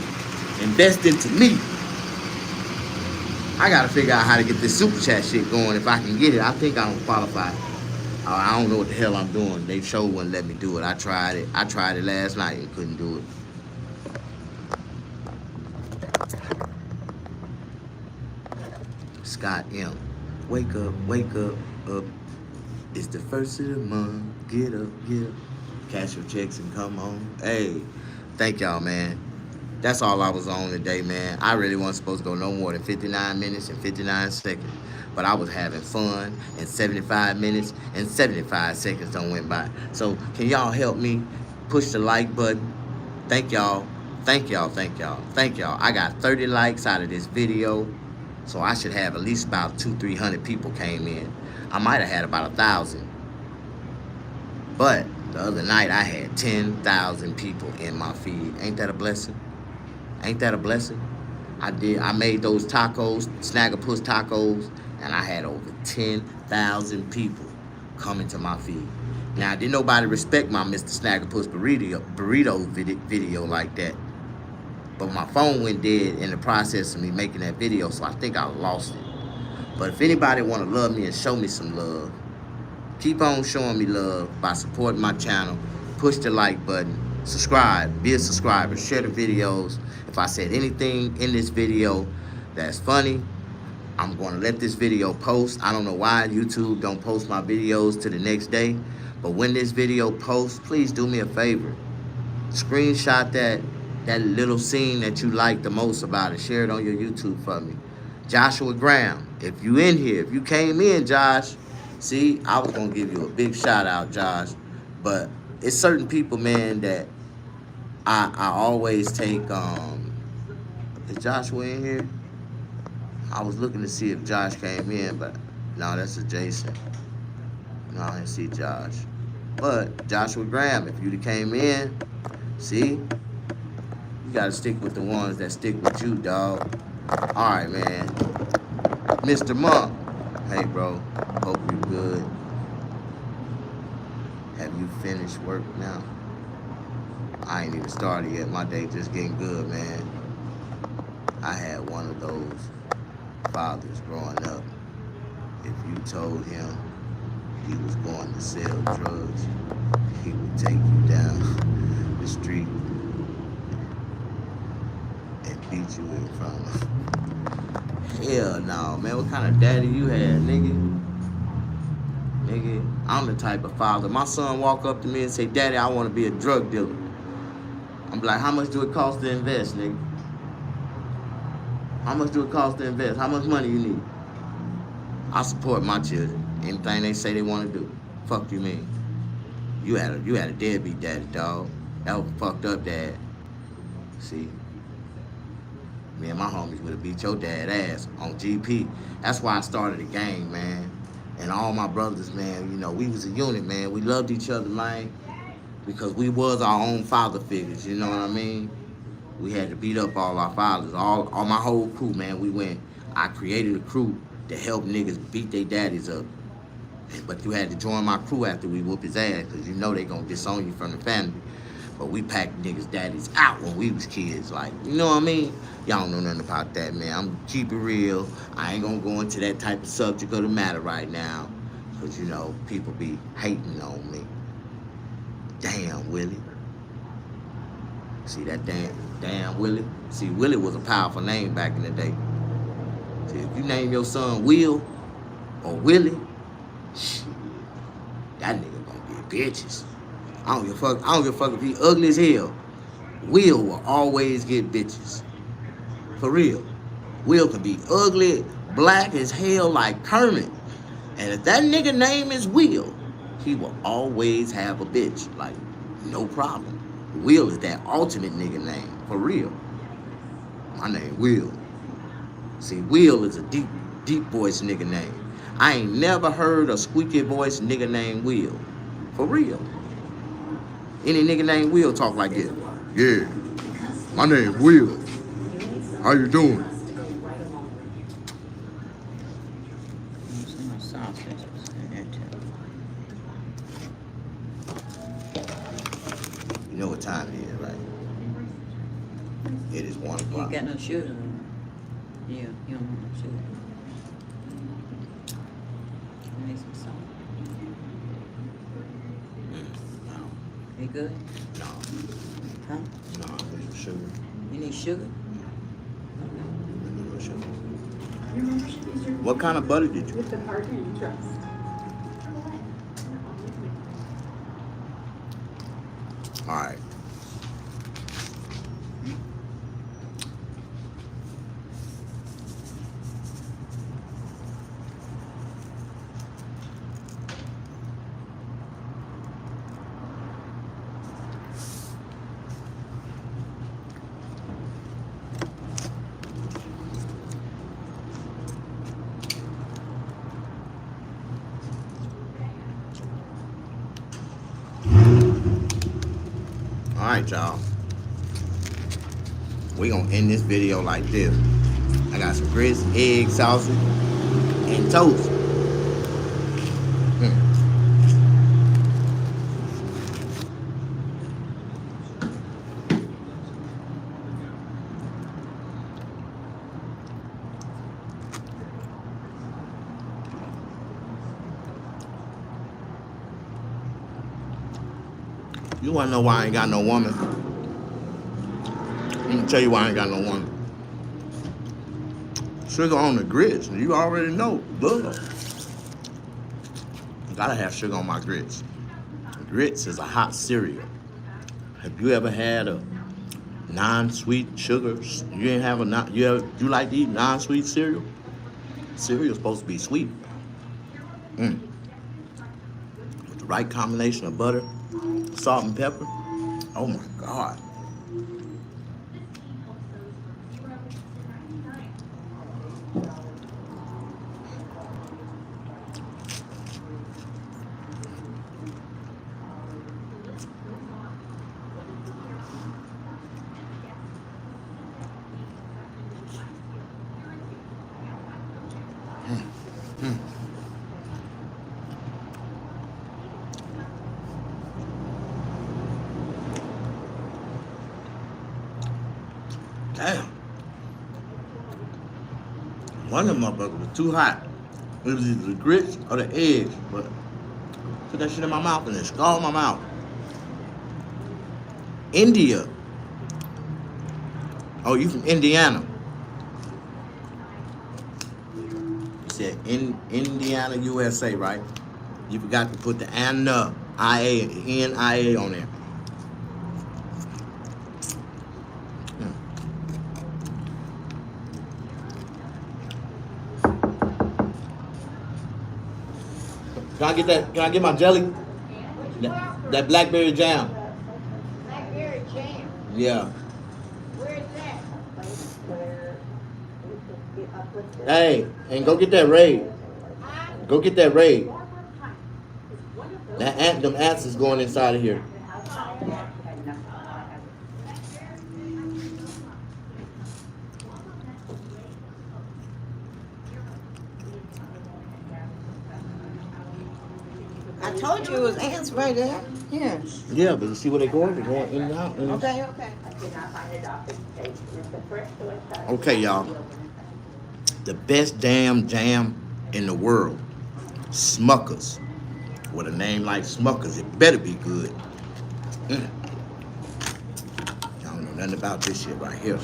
Invest into me. I got to figure out how to get this super chat shit going if I can get it. I think I don't qualify. I don't know what the hell I'm doing. They sure wouldn't let me do it. I tried it. I tried it last night and couldn't do it. Scott M. Wake up. It's the first of the month. Get up. Cash your checks and come on. Hey, thank y'all, man. That's all I was on today, man. I really wasn't supposed to go no more than 59 minutes and 59 seconds. But I was having fun, and 75 minutes and 75 seconds don't went by. So can y'all help me push the like button? Thank y'all. Thank y'all. I got 30 likes out of this video. So I should have at least about 200-300 people came in. I might have had about 1,000. But the other night I had 10,000 people in my feed. Ain't that a blessing? Ain't that a blessing? I made those tacos, Snaggerpuss tacos, and I had over 10,000 people coming to my feed. Now, didn't nobody respect my Mr. Snaggerpuss burrito video like that. But my phone went dead in the process of me making that video, so I think I lost it. But if anybody want to love me and show me some love, keep on showing me love by supporting my channel. Push the like button. Subscribe. Be a subscriber. Share the videos. If I said anything in this video that's funny, I'm going to let this video post. I don't know why YouTube don't post my videos to the next day. But when this video posts, please do me a favor. Screenshot that little scene that you like the most about it. Share it on your YouTube for me. Joshua Graham, if you in here, if you came in, Josh, see, I was going to give you a big shout out, Josh. But it's certain people, man, that I always take, is Joshua in here? I was looking to see if Josh came in, but no, that's a Jason. No, I didn't see Josh. But Joshua Graham, if you came in, see, you gotta stick with the ones that stick with you, dog. All right, man. Mr. Monk, hey, bro, hope you're good. Have you finished work now? I ain't even started yet. My day just getting good, man. I had one of those fathers growing up. If you told him he was going to sell drugs, he would take you down the street and beat you in front of him. Hell no, man. What kind of daddy you had, nigga? Nigga, I'm the type of father. My son walk up to me and say, Daddy, I want to be a drug dealer. I'm like, how much do it cost to invest, nigga? How much do it cost to invest? How much money you need? I support my children. Anything they say they want to do. Fuck you mean? You had a deadbeat daddy, dog. That was a fucked up dad. See? Me and my homies would have beat your dad ass on GP. That's why I started the gang, man. And all my brothers, man, you know, we was a unit, man. We loved each other, man, because we was our own father figures, you know what I mean? We had to beat up all our fathers, all my whole crew, man. I created a crew to help niggas beat their daddies up. But you had to join my crew after we whoop his ass, because you know they gonna disown you from the family. But we packed niggas' daddies out when we was kids, like, you know what I mean? Y'all don't know nothing about that, man. I'm gonna keep it real. I ain't gonna go into that type of subject of the matter right now, because, you know, people be hating on me. Damn, Willie. See that damn Willie? See, Willie was a powerful name back in the day. See, if you name your son Will or Willie, shit, that nigga gonna get bitches. I don't give a fuck if he ugly as hell. Will always get bitches. For real. Will can be ugly, black as hell like Kermit. And if that nigga name is Will, he will always have a bitch. Like, no problem. Will is that ultimate nigga name. For real. My name Will. See, Will is a deep voice nigga name. I ain't never heard a squeaky voice nigga named Will. For real. Any nigga named Will talk like this. Yeah, my name Will. How you doing? Some sausage was in there too. You know what time it is, right? It is 1 o'clock. You got no shoes on? Yeah, you don't want no shoes. I need some salt. good? No, Huh? no, I need some sugar. You need sugar? I need no sugar. Your membership is your What kind of butter did you? with the partner you trust. All right. All right, y'all. We gonna end this video like this. I got some grits, egg, sausage, and toast. Mm. You wanna know why I ain't got no woman? Let me tell you why I ain't got no woman. Sugar on the grits. You already know. Duh. Gotta have sugar on my grits. Grits is a hot cereal. Have you ever had a non-sweet sugars? You ain't have a non. You like to eat non-sweet cereal? Cereal's supposed to be sweet. With the right combination of butter, salt, and pepper. Oh my God. Damn. One of them motherfuckers was too hot. It was either the grits or the eggs, but put that shit in my mouth and it scalded my mouth. India. Oh, you from Indiana? You said in Indiana, USA, right? You forgot to put the N-I-A on there. Can I get that? Can I get my jelly? That blackberry jam. Blackberry jam. Yeah. Where's that? Hey, and go get that raid. Go get that raid. Them ants is going inside of here. I told you it was ants right there. Yeah. Yeah, but you see where they're going? They're going in and out. Okay, okay. Okay, y'all. The best damn jam in the world. Smuckers. With a name like Smuckers, it better be good. Y'all don't know nothing about this shit right here.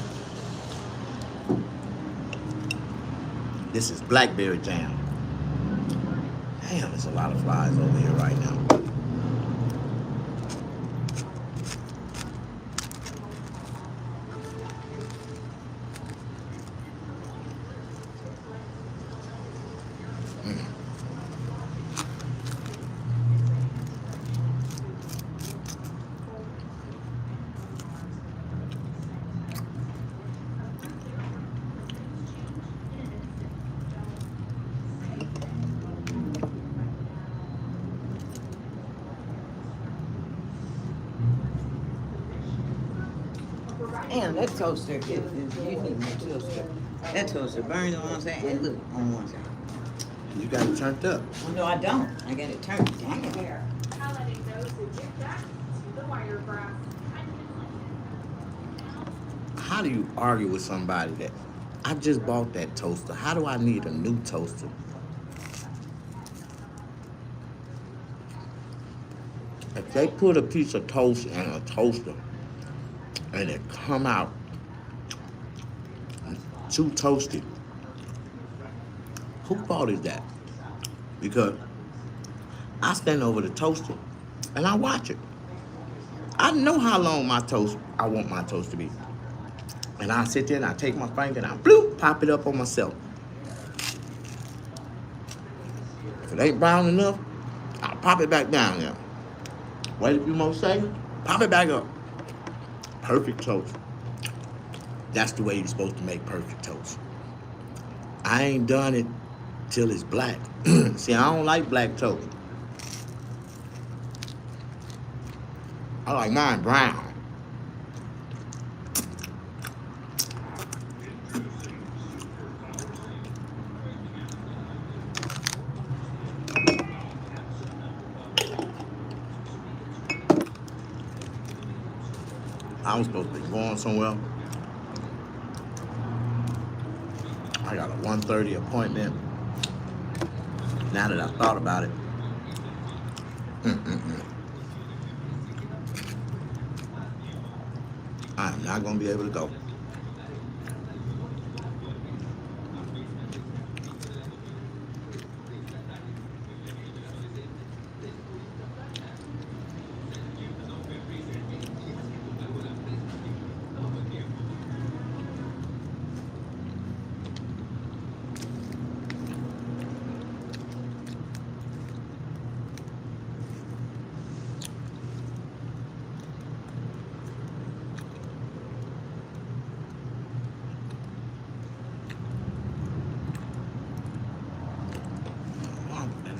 This is blackberry jam. Damn, there's a lot of flies over here right now. Damn, that toaster is you need that toaster. That toaster burns on one side and look on one side. You got it turned up. Oh, no, I don't. I got it turned down. Highlighting those who get back to the wire grass. How do you argue with somebody that I just bought that toaster? How do I need a new toaster? If They put a piece of toast in a toaster and it come out too toasty. Who fault is that? Because I stand over the toaster and I watch it. I know how long I want my toast to be. And I sit there and I take my finger and I bloop, pop it up on myself. If it ain't brown enough, I'll pop it back down there. Wait a few more seconds, pop it back up. Perfect toast. That's the way you're supposed to make perfect toast. I ain't done it till it's black. See, I don't like black toast. I like mine brown. I was supposed to be going somewhere. I got a 1:30 appointment. Now that I thought about it, I am not going to be able to go.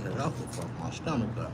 That will fuck my stomach up.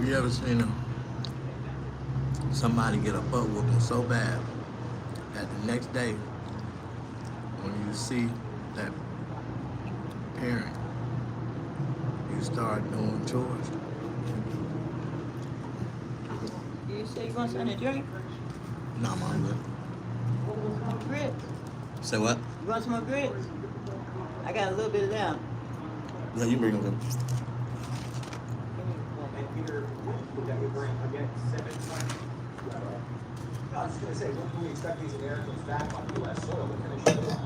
You ever seen somebody get a butt whooping so bad that the next day when you see that parent, you start doing chores? You say you want something to drink? No, I'm good. Some grits. Say what? You want some more grits? I got a little bit of that. Yeah, you bring them. And Peter, what that would bring again 720. I was just going to say, when can we expect these Americans back on U.S. soil to finish it off?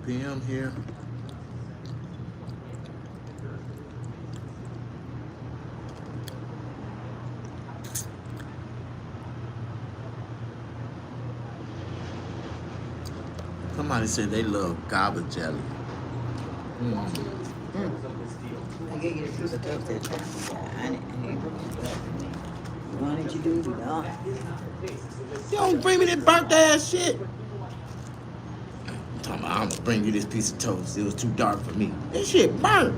PM here. Somebody said they love gobble jelly. I gave you the piece of toast that time. I didn't. Why didn't you do it? No. You don't bring me that burnt ass shit. I'm gonna bring you this piece of toast. It was too dark for me. That shit burnt.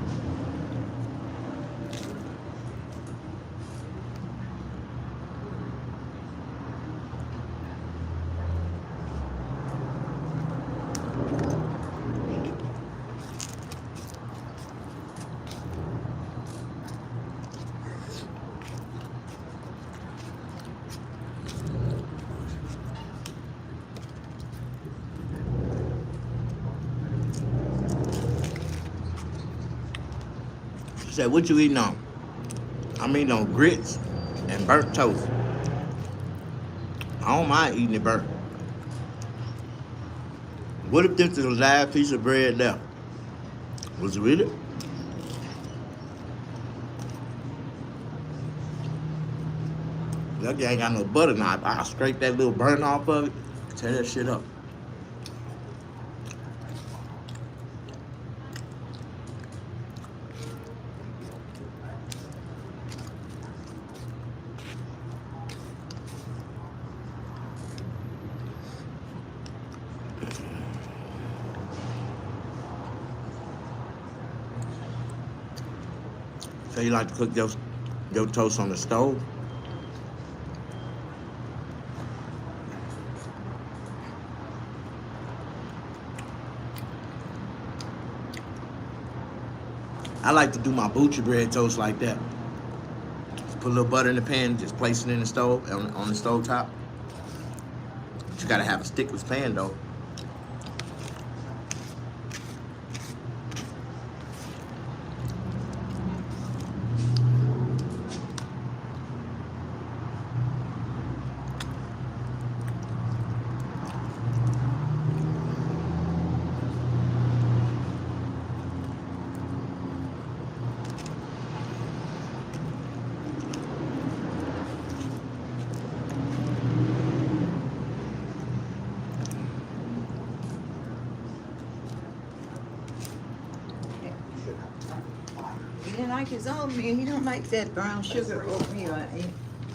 She said, what you eating on? I'm eating on grits and burnt toast. I don't mind eating it burnt. What if this is the last piece of bread left? Was it really? Lucky I ain't got no butter knife. I'll scrape that little burn off of it, tear that shit up. So you like to cook your toast on the stove? I like to do my butcher bread toast like that. Just put a little butter in the pan, just place it in the stove, on the stove top. But you gotta have a stickless pan though. He didn't like his oatmeal. He don't like that brown sugar oatmeal.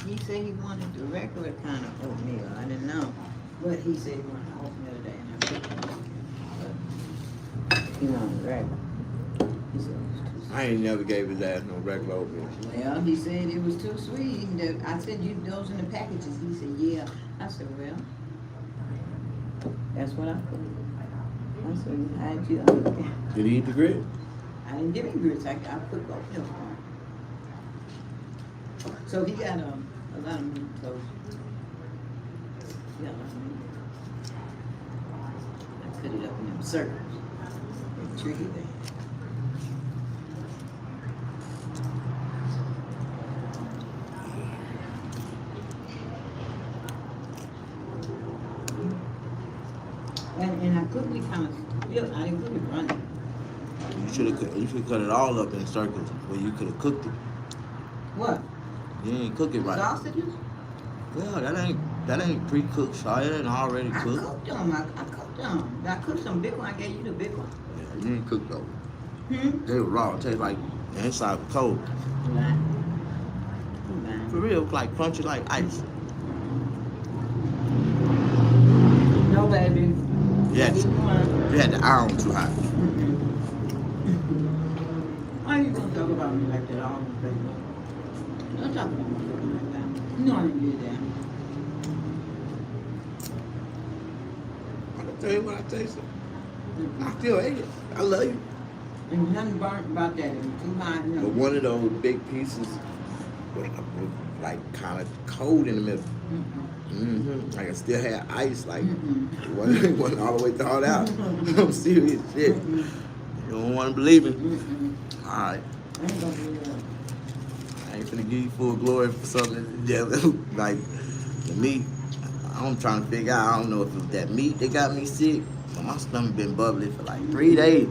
He said he wanted the regular kind of oatmeal. I didn't know. But he said he wanted oatmeal today. And I picked it. But he wanted regular. He said it was too sweet. I ain't never gave his ass no regular oatmeal. Well, he said it was too sweet. I said, you those in the packages. He said, yeah. I said, well, that's what I put. I said, how'd you? Did he eat the grit? I didn't give him grits. I put oatmeal for him. So he got a lot of meat toast. He got a lot of meat. I cut it up in them circles. It's tricky thing. And I cooked it kind of still. I didn't cook it running. You should have cut it all up in circles where you could have cooked it. What? You didn't cook it right. Sausages? Well, that ain't pre-cooked, so it ain't already I cooked. cooked them. I cooked them. I cooked some big one. I gave you the big one. Yeah, you didn't cook those. They were raw. It tastes like the inside was cold. Right. For real, like crunchy like ice. No, baby. Yeah, you had the iron too hot. Why you gonna talk about me like that all on Facebook? Don't talk about me like that. You know I didn't do that. I can tell you what I tasted. I still ate it. I love you. And nothing burnt about that. It was too hot. No. But one of those big pieces was like kind of cold in the middle. Like it still had ice, like it wasn't all the way thawed out. I'm serious shit. You don't want to believe it? All right. I ain't gonna do that. I ain't finna give you full glory for something like the meat. I'm trying to figure out. I don't know if it was that meat that got me sick, but my stomach been bubbly for like 3 days.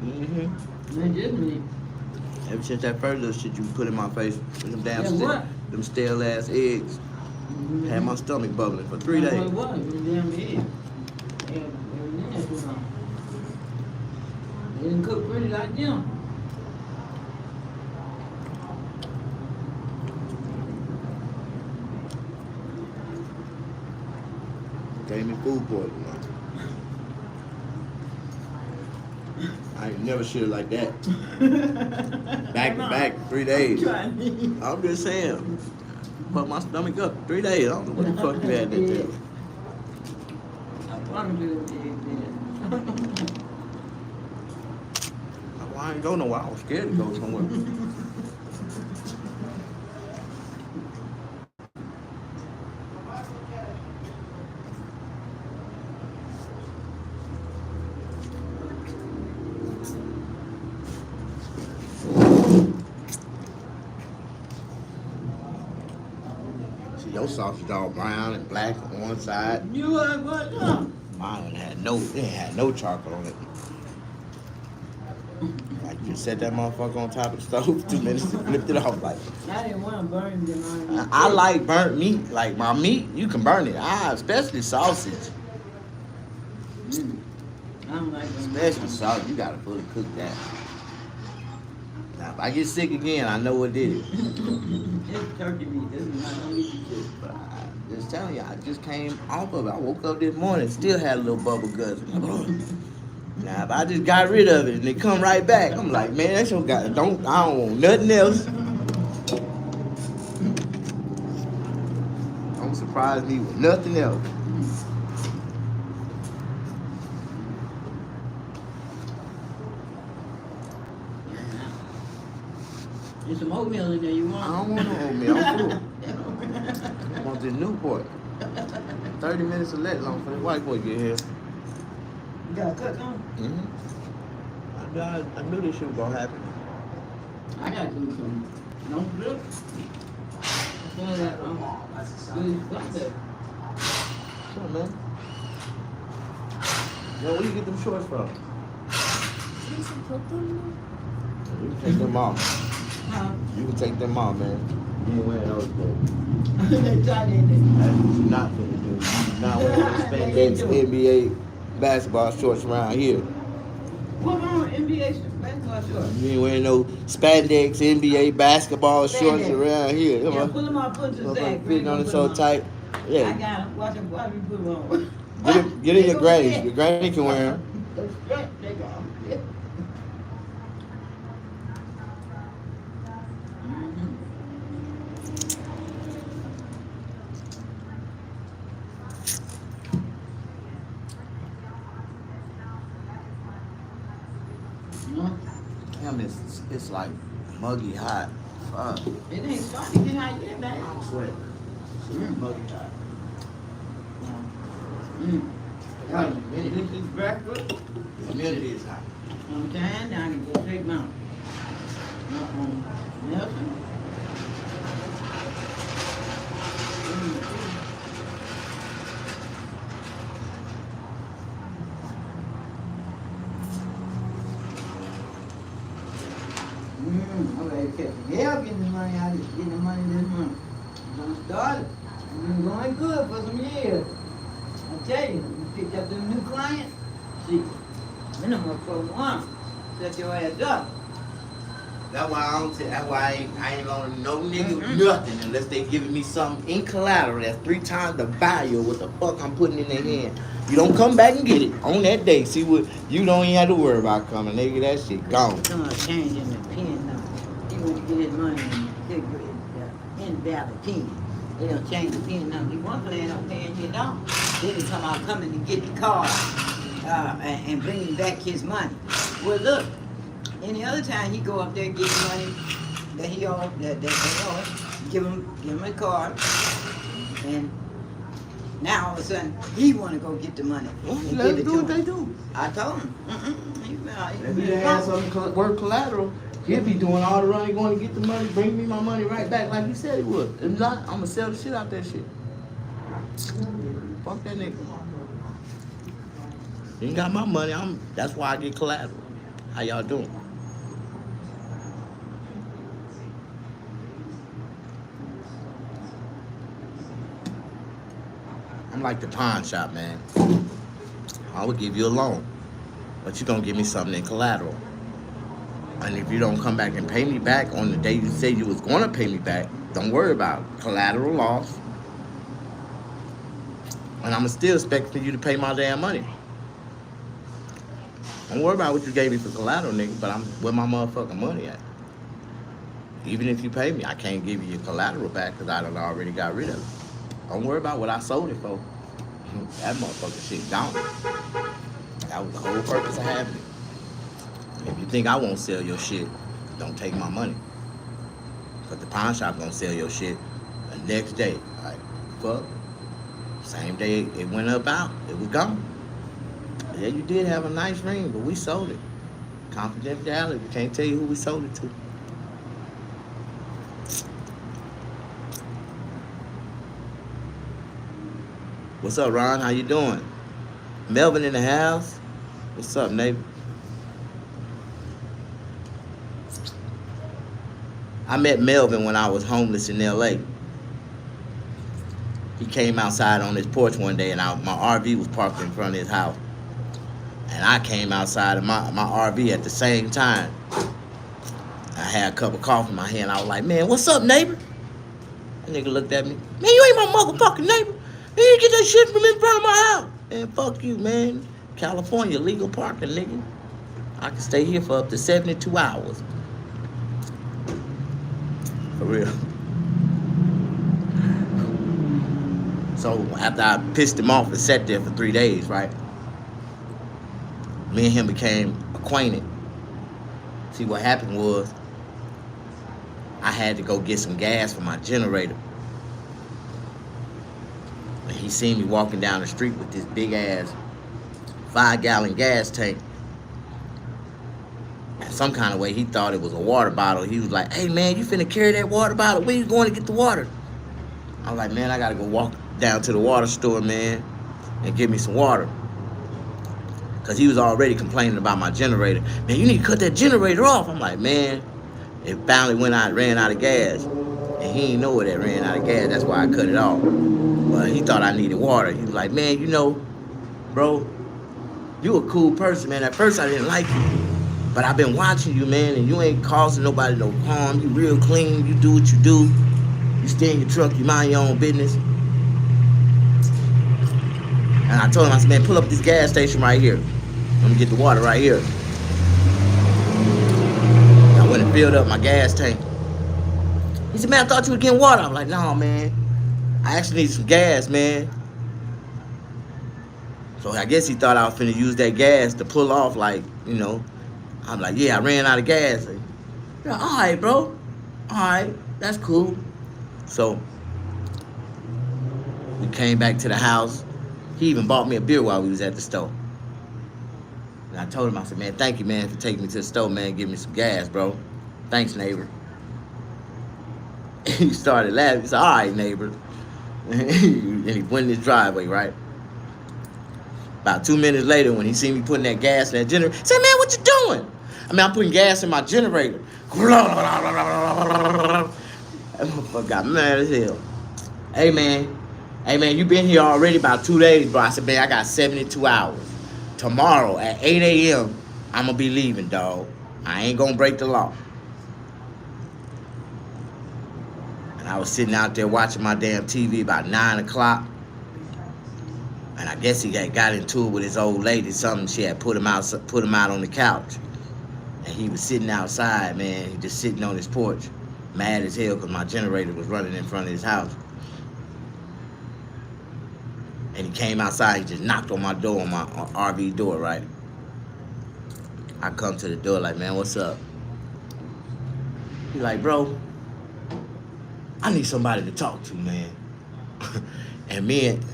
Man, just me. Ever since that first little shit you put in my face, with them damn Yeah, what? them stale ass eggs, had my stomach bubbling for 3 That's days. what it was. It was damn egg. Yeah, everything that was on. They didn't cook pretty like them. Gave me food poisoning. I ain't never shit like that. Back to back, 3 days. I'm just saying. Put my stomach up 3 days. I don't know what the fuck you had that day. I promise you it did. I ain't go nowhere. I was scared to go somewhere. See, your sausage all brown and black on one side. You what up? Mine had no charcoal on it. Like you set that motherfucker on top of the stove 2 minutes and flipped it off like. I didn't want to burn them on. I like burnt meat. Like my meat, you can burn it. Especially sausage. I don't like them. Especially sausage, you gotta fully cook that. Now if I get sick again, I know what did it. It's turkey meat. This is not gonna eat you. But I'm just telling you, I just came off of it. I woke up this morning, still had a little bubble guts. Now if I just got rid of it and it come right back, I'm like, man, that shit got I don't want nothing else. Don't surprise me with nothing else. There's some oatmeal in there. You want? I don't want no oatmeal. I'm full. I want this Newport. 30 minutes or less long for the white boy get here. You got to cook on? I knew this shit was gonna happen. I got to do some. Don't flip. Some of that, good stuff there. What's up, man? Yo, where you get them shorts from? You can take them off. Huh? You can take them off, man. You ain't wearing those clothes. They tried it. That's what you're not gonna do. You're not wearing spandex NBA basketball shorts around here. What wrong with NBA basketball shorts? You ain't wearing no spandex NBA basketball shorts Spandex. around here. Come Yeah, on. pull them out, put them to Zach. Fitting on it so tight. I Yeah. got them. Watch them put them on. Get in your grannies. Your granny can wear them. Those straps, they go. Yeah. Damn, it's like muggy hot. Fuck. It ain't starting to get hot yet, man. I'm sweating. It's muggy hot. This is breakfast. The humidity is hot. Sometime down to go take Mountain. Nelson. catching hell getting the money out, getting the money this month. I'm gonna start it. It's been going good for some years. I tell you, you picked up them new clients. See, then them motherfuckers want set your ass up. That's why I don't. That's why I ain't on no nigga nothing unless they giving me something in collateral that's 3 times the value of what the fuck I'm putting in their hand. You don't come back and get it on that day. See what you don't even have to worry about coming, nigga. That shit gone. Someone changing the pin number. He went to get his money and they put the invalid pin. They don't change the pin number. He wasn't planning on paying you down. Then he come out coming to get the card and bringing back his money. Well, look. Any other time he go up there and get the money that he owed, that they owe, give him a card, and now all of a sudden he want to go get the money. And Let give them it do to what they him. do. I told him. If he has some work collateral, he'll be doing all the running, going to get the money, bring me my money right back like he said he would. If not, I'm gonna sell the shit out that shit. Fuck that nigga. He ain't got my money. That's why I get collateral. How y'all doing? I'm like the pawn shop, man. I would give you a loan, but you gonna give me something in collateral. And if you don't come back and pay me back on the day you said you was gonna pay me back, don't worry about it. Collateral loss. And I'm still expecting you to pay my damn money. Don't worry about what you gave me for collateral, nigga, but I'm where my motherfucking money at. Even if you pay me, I can't give you your collateral back because I done already got rid of it. Don't worry about what I sold it for. That motherfucking shit gone. That was the whole purpose of having it. If you think I won't sell your shit, don't take my money. Because the pawn shop gonna sell your shit the next day. Like, fuck. Same day it went up out, it was gone. Yeah, you did have a nice ring, but we sold it. Confidentiality, we can't tell you who we sold it to. What's up, Ron? How you doing? Melvin in the house? What's up, neighbor? I met Melvin when I was homeless in LA. He came outside on his porch one day and my RV was parked in front of his house. And I came outside of my RV at the same time. I had a cup of coffee in my hand. I was like, man, what's up, neighbor? That nigga looked at me. Man, you ain't my motherfucking neighbor. Man, you get that shit from in front of my house. Man, fuck you, man. California, legal parking, nigga. I can stay here for up to 72 hours. For real. So after I pissed him off and sat there for 3 days, right? Me and him became acquainted. See, what happened was I had to go get some gas for my generator. And he seen me walking down the street with this big ass 5-gallon gas tank. And some kind of way he thought it was a water bottle. He was like, hey man, you finna carry that water bottle? Where you going to get the water? I was like, man, I gotta go walk down to the water store, man, and get me some water. Cause he was already complaining about my generator. Man, you need to cut that generator off. I'm like, man, it finally ran out of gas. And he didn't know it ran out of gas. That's why I cut it off. But he thought I needed water. He was like, man, you know, bro, you a cool person, man. At first I didn't like you. But I've been watching you, man, and you ain't causing nobody no harm. You real clean. You do what you do. You stay in your truck. You mind your own business. And I told him, I said, man, pull up this gas station right here. Let me get the water right here. I went and filled up my gas tank. He said, man, I thought you were getting water. I'm like, no, man. I actually need some gas, man. So I guess he thought I was finna use that gas to pull off, like, you know. I'm like, yeah, I ran out of gas. Like, all right, bro. All right, that's cool. So we came back to the house. He even bought me a beer while we was at the store. And I told him, I said, man, thank you, man, for taking me to the store, man, give me some gas, bro. Thanks, neighbor. He started laughing. He said, all right, neighbor. And he went in his driveway, right? About 2 minutes later, when he seen me putting that gas in that generator, he said, man, what you doing? I mean, I'm putting gas in my generator. That motherfucker got mad as hell. Hey man, you been here already about 2 days, bro. I said, man, I got 72 hours. Tomorrow at 8 a.m., I'm gonna be leaving, dog. I ain't gonna break the law. And I was sitting out there watching my damn TV about 9 o'clock. And I guess he got into it with his old lady. Something she had put him out on the couch. And he was sitting outside, man. He just sitting on his porch, mad as hell because my generator was running in front of his house. And he came outside, he just knocked on my door, on my RV door, right? I come to the door like, man, what's up? He like, bro, I need somebody to talk to, man. And me and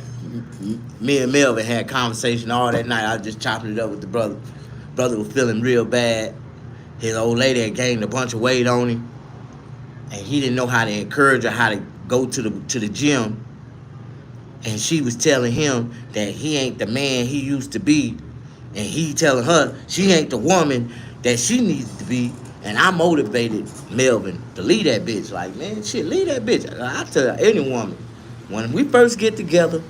Melvin had a conversation all that night. I was just chopping it up with the brother. Brother was feeling real bad. His old lady had gained a bunch of weight on him. And he didn't know how to encourage her how to go to the gym. And she was telling him that he ain't the man he used to be. And he telling her she ain't the woman that she needs to be. And I motivated Melvin to leave that bitch. Like, man, shit, leave that bitch. I tell any woman, when we first get together,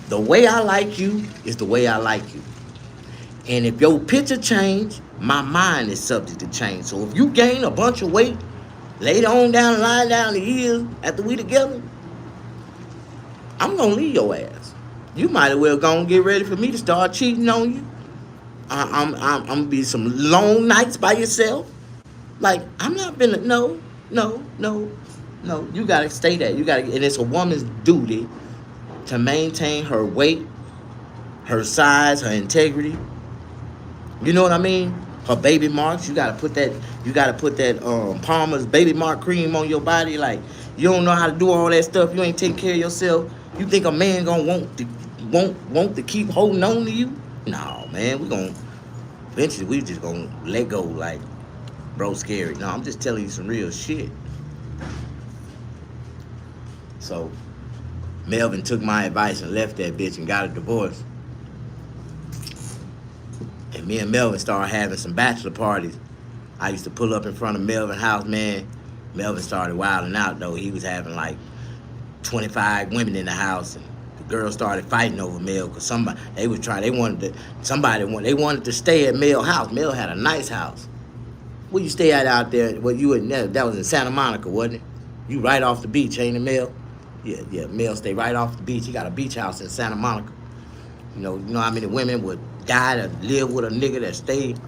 the way I like you is the way I like you. And if your picture change, my mind is subject to change. So if you gain a bunch of weight, later on down the line, down the years, after we together, I'm gonna leave your ass. You might as well go and get ready for me to start cheating on you. I'm gonna be some long nights by yourself. Like, I'm not gonna, no. You gotta stay there. And it's a woman's duty to maintain her weight, her size, her integrity. You know what I mean? Her baby marks. You gotta put that Palmer's baby mark cream on your body. Like, you don't know how to do all that stuff. You ain't taking care of yourself. You think a man gonna want to keep holding on to you? No, man. Eventually we just gonna let go. Like, bro, scary. No, I'm just telling you some real shit. So Melvin took my advice and left that bitch and got a divorce. And me and Melvin started having some bachelor parties. I used to pull up in front of Melvin's house, man. Melvin started wilding out, though. He was having like 25 women in the house, and the girls started fighting over Mel because they wanted to stay at Mel's house. Mel had a nice house. Where you stay at out there? Well, that was in Santa Monica, wasn't it? You right off the beach, ain't it, Mel? Yeah, Mel stay right off the beach. He got a beach house in Santa Monica. You know how many women would die to live with a nigga that stayed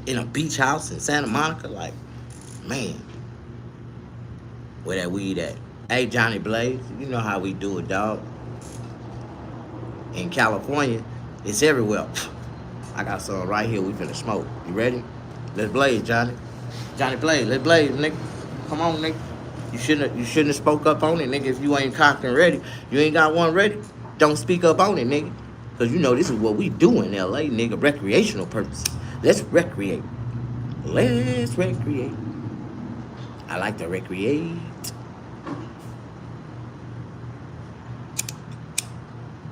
in a beach house in Santa Monica? Like, man, where that weed at? Hey, Johnny Blaze, you know how we do it, dog. In California, it's everywhere. I got some right here we finna smoke. You ready? Let's blaze, Johnny. Johnny Blaze, let's blaze, nigga. Come on, nigga. You shouldn't have spoke up on it, nigga. If you ain't cocked and ready, you ain't got one ready, don't speak up on it, nigga. Because this is what we do in LA, nigga, recreational purposes. Let's recreate. I like to recreate.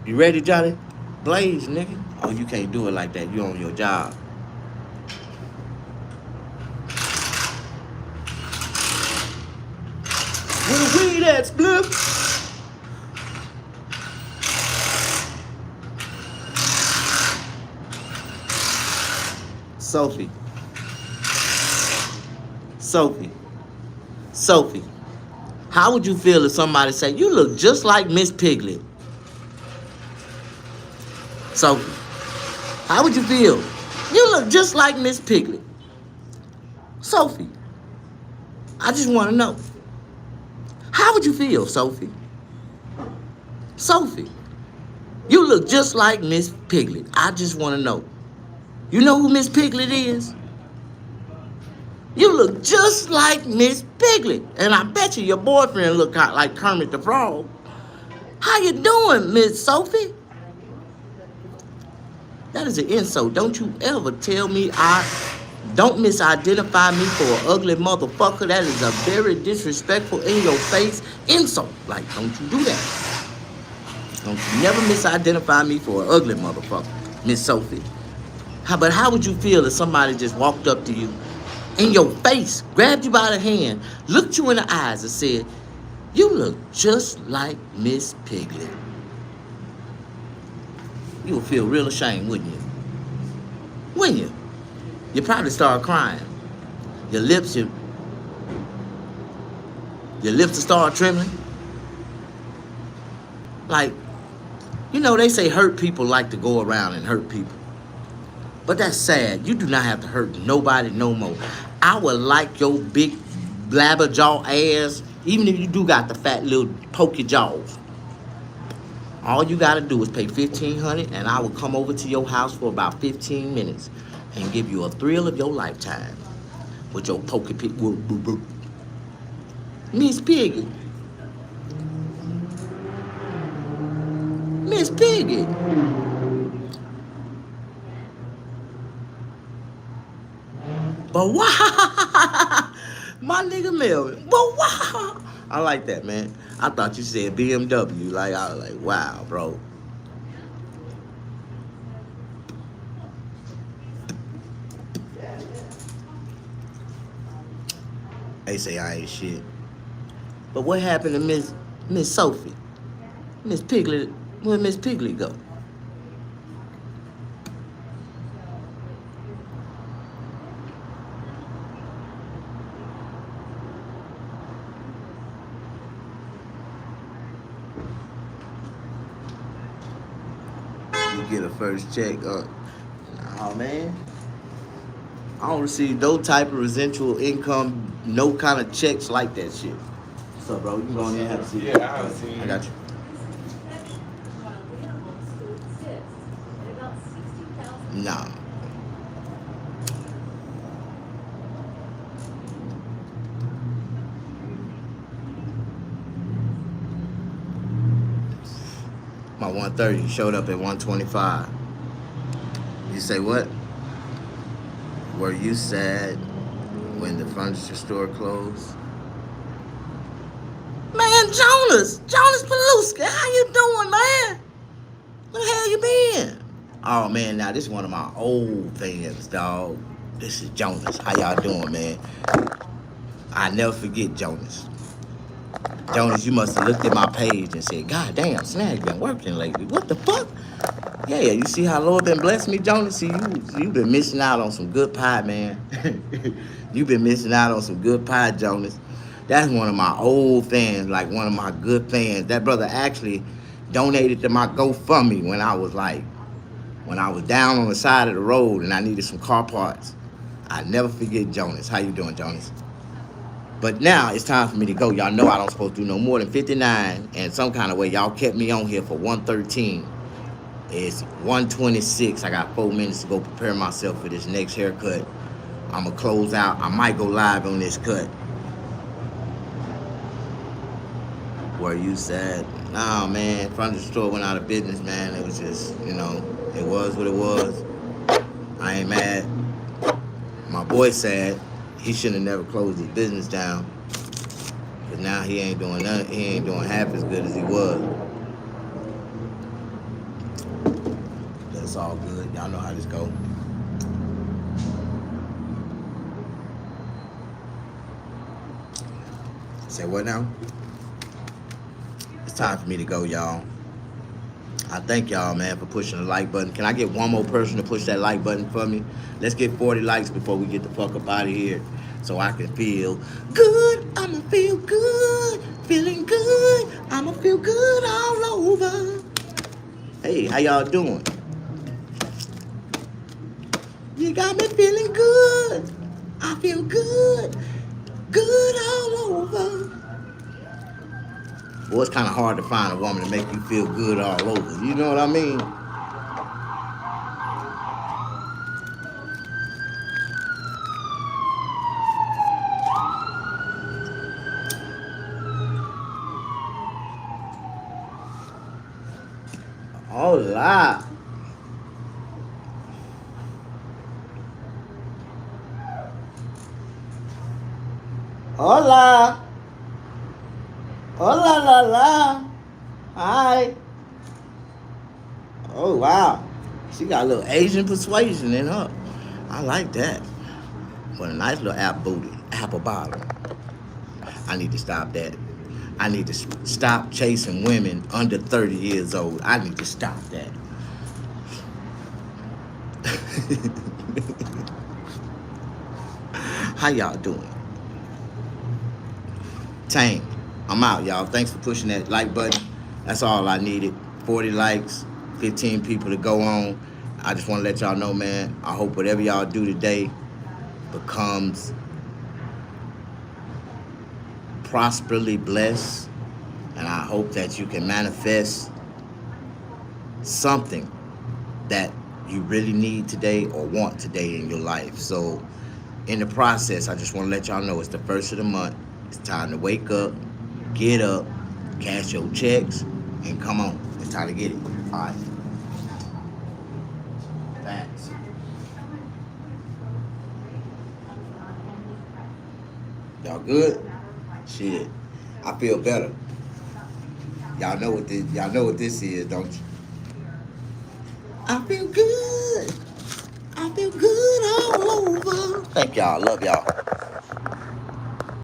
You ready, Johnny? Blaze, nigga. Oh, you can't do it like that. You on your job. Where the weed at, Spliff? Sophie, how would you feel if somebody said, you look just like Miss Piglet? Sophie, how would you feel? You look just like Miss Piglet. Sophie, I just want to know. How would you feel, Sophie? Sophie, you look just like Miss Piglet. I just want to know. You know who Miss Piglet is? You look just like Miss Piglet. And I bet you your boyfriend look like Kermit the Frog. How you doing, Miss Sophie? That is an insult. Don't you ever tell me don't misidentify me for an ugly motherfucker. That is a very disrespectful, in your face insult. Like, don't you do that. Don't you never misidentify me for an ugly motherfucker, Miss Sophie. But how would you feel if somebody just walked up to you in your face, grabbed you by the hand, looked you in the eyes and said, "You look just like Miss Piglet"? You would feel real ashamed, wouldn't you? Wouldn't you? You'd probably start crying. Your lips, your lips will start trembling. Like, you know, they say hurt people like to go around and hurt people. But that's sad. You do not have to hurt nobody no more. I would like your big blabber jaw ass, even if you do got the fat little pokey jaws. All you gotta do is pay $1,500 and I will come over to your house for about 15 minutes and give you a thrill of your lifetime with your pokey pig. Miss Piggy. Miss Piggy. But why? My nigga Melvin. But why? I like that, man. I thought you said BMW. Like, I was like, wow, bro. They say I ain't shit. But what happened to Miss Sophie? Miss Piglet, where'd Miss Piglet go? You get a first check. Oh man. I don't receive no type of residual income, no kind of checks like that shit. What's up, bro? You can go in there and have a seat. Yeah, I have a seat. I got you. Nah. My 130 showed up at 125. You say what? Were you sad when the furniture store closed? Man, Jonas Paluska, how you doing, man? Where the hell you been? Oh man, now this is one of my old fans, dog. This is Jonas. How y'all doing, man? I never forget Jonas. Jonas, you must have looked at my page and said, "God damn, Snag been working lately. What the fuck?" Yeah, you see how Lord been blessing me, Jonas? See, you been missing out on some good pie, man. You been missing out on some good pie, Jonas. That's one of my old fans, like one of my good fans. That brother actually donated to my GoFundMe when I was down on the side of the road and I needed some car parts. I never forget Jonas. How you doing, Jonas? But now it's time for me to go. Y'all know I don't supposed to do no more than 59, and some kind of way y'all kept me on here for 113. It's 126. I got 4 minutes to go prepare myself for this next haircut. I'm gonna close out. I might go live on this cut. Were you sad? Nah, man. Front of the store went out of business, man. It was just, it was what it was. I ain't mad. My boy sad. He should have never closed his business down. But now he ain't doing nothing. He ain't doing half as good as he was. That's all good. Y'all know how this go. Say what now? It's time for me to go, y'all. I thank y'all, man, for pushing the like button. Can I get one more person to push that like button for me? Let's get 40 likes before we get the fuck up out of here so I can feel good. I'ma feel good. Feeling good. I'ma feel good all over. Hey, how y'all doing? You got me feeling good. I feel good. Good all over. Well, it's kind of hard to find a woman to make you feel good all over. You know what I mean? Hola. Hola. Hola, la. Hi. Oh, wow. She got a little Asian persuasion in her. I like that. But a nice little apple bottom. I need to stop that. I need to stop chasing women under 30 years old. I need to stop that. How y'all doing? Tang, I'm out, y'all. Thanks for pushing that like button. That's all I needed. 40 likes, 15 people to go on. I just want to let y'all know, man, I hope whatever y'all do today becomes prosperly blessed. And I hope that you can manifest something that you really need today or want today in your life. So in the process, I just want to let y'all know it's the first of the month. It's time to wake up, get up, cash your checks, and come on. It's time to get it. All right. Thanks. Y'all good? Shit. I feel better. Y'all know what this is, don't you? I feel good. I feel good all over. Thank y'all. Love y'all.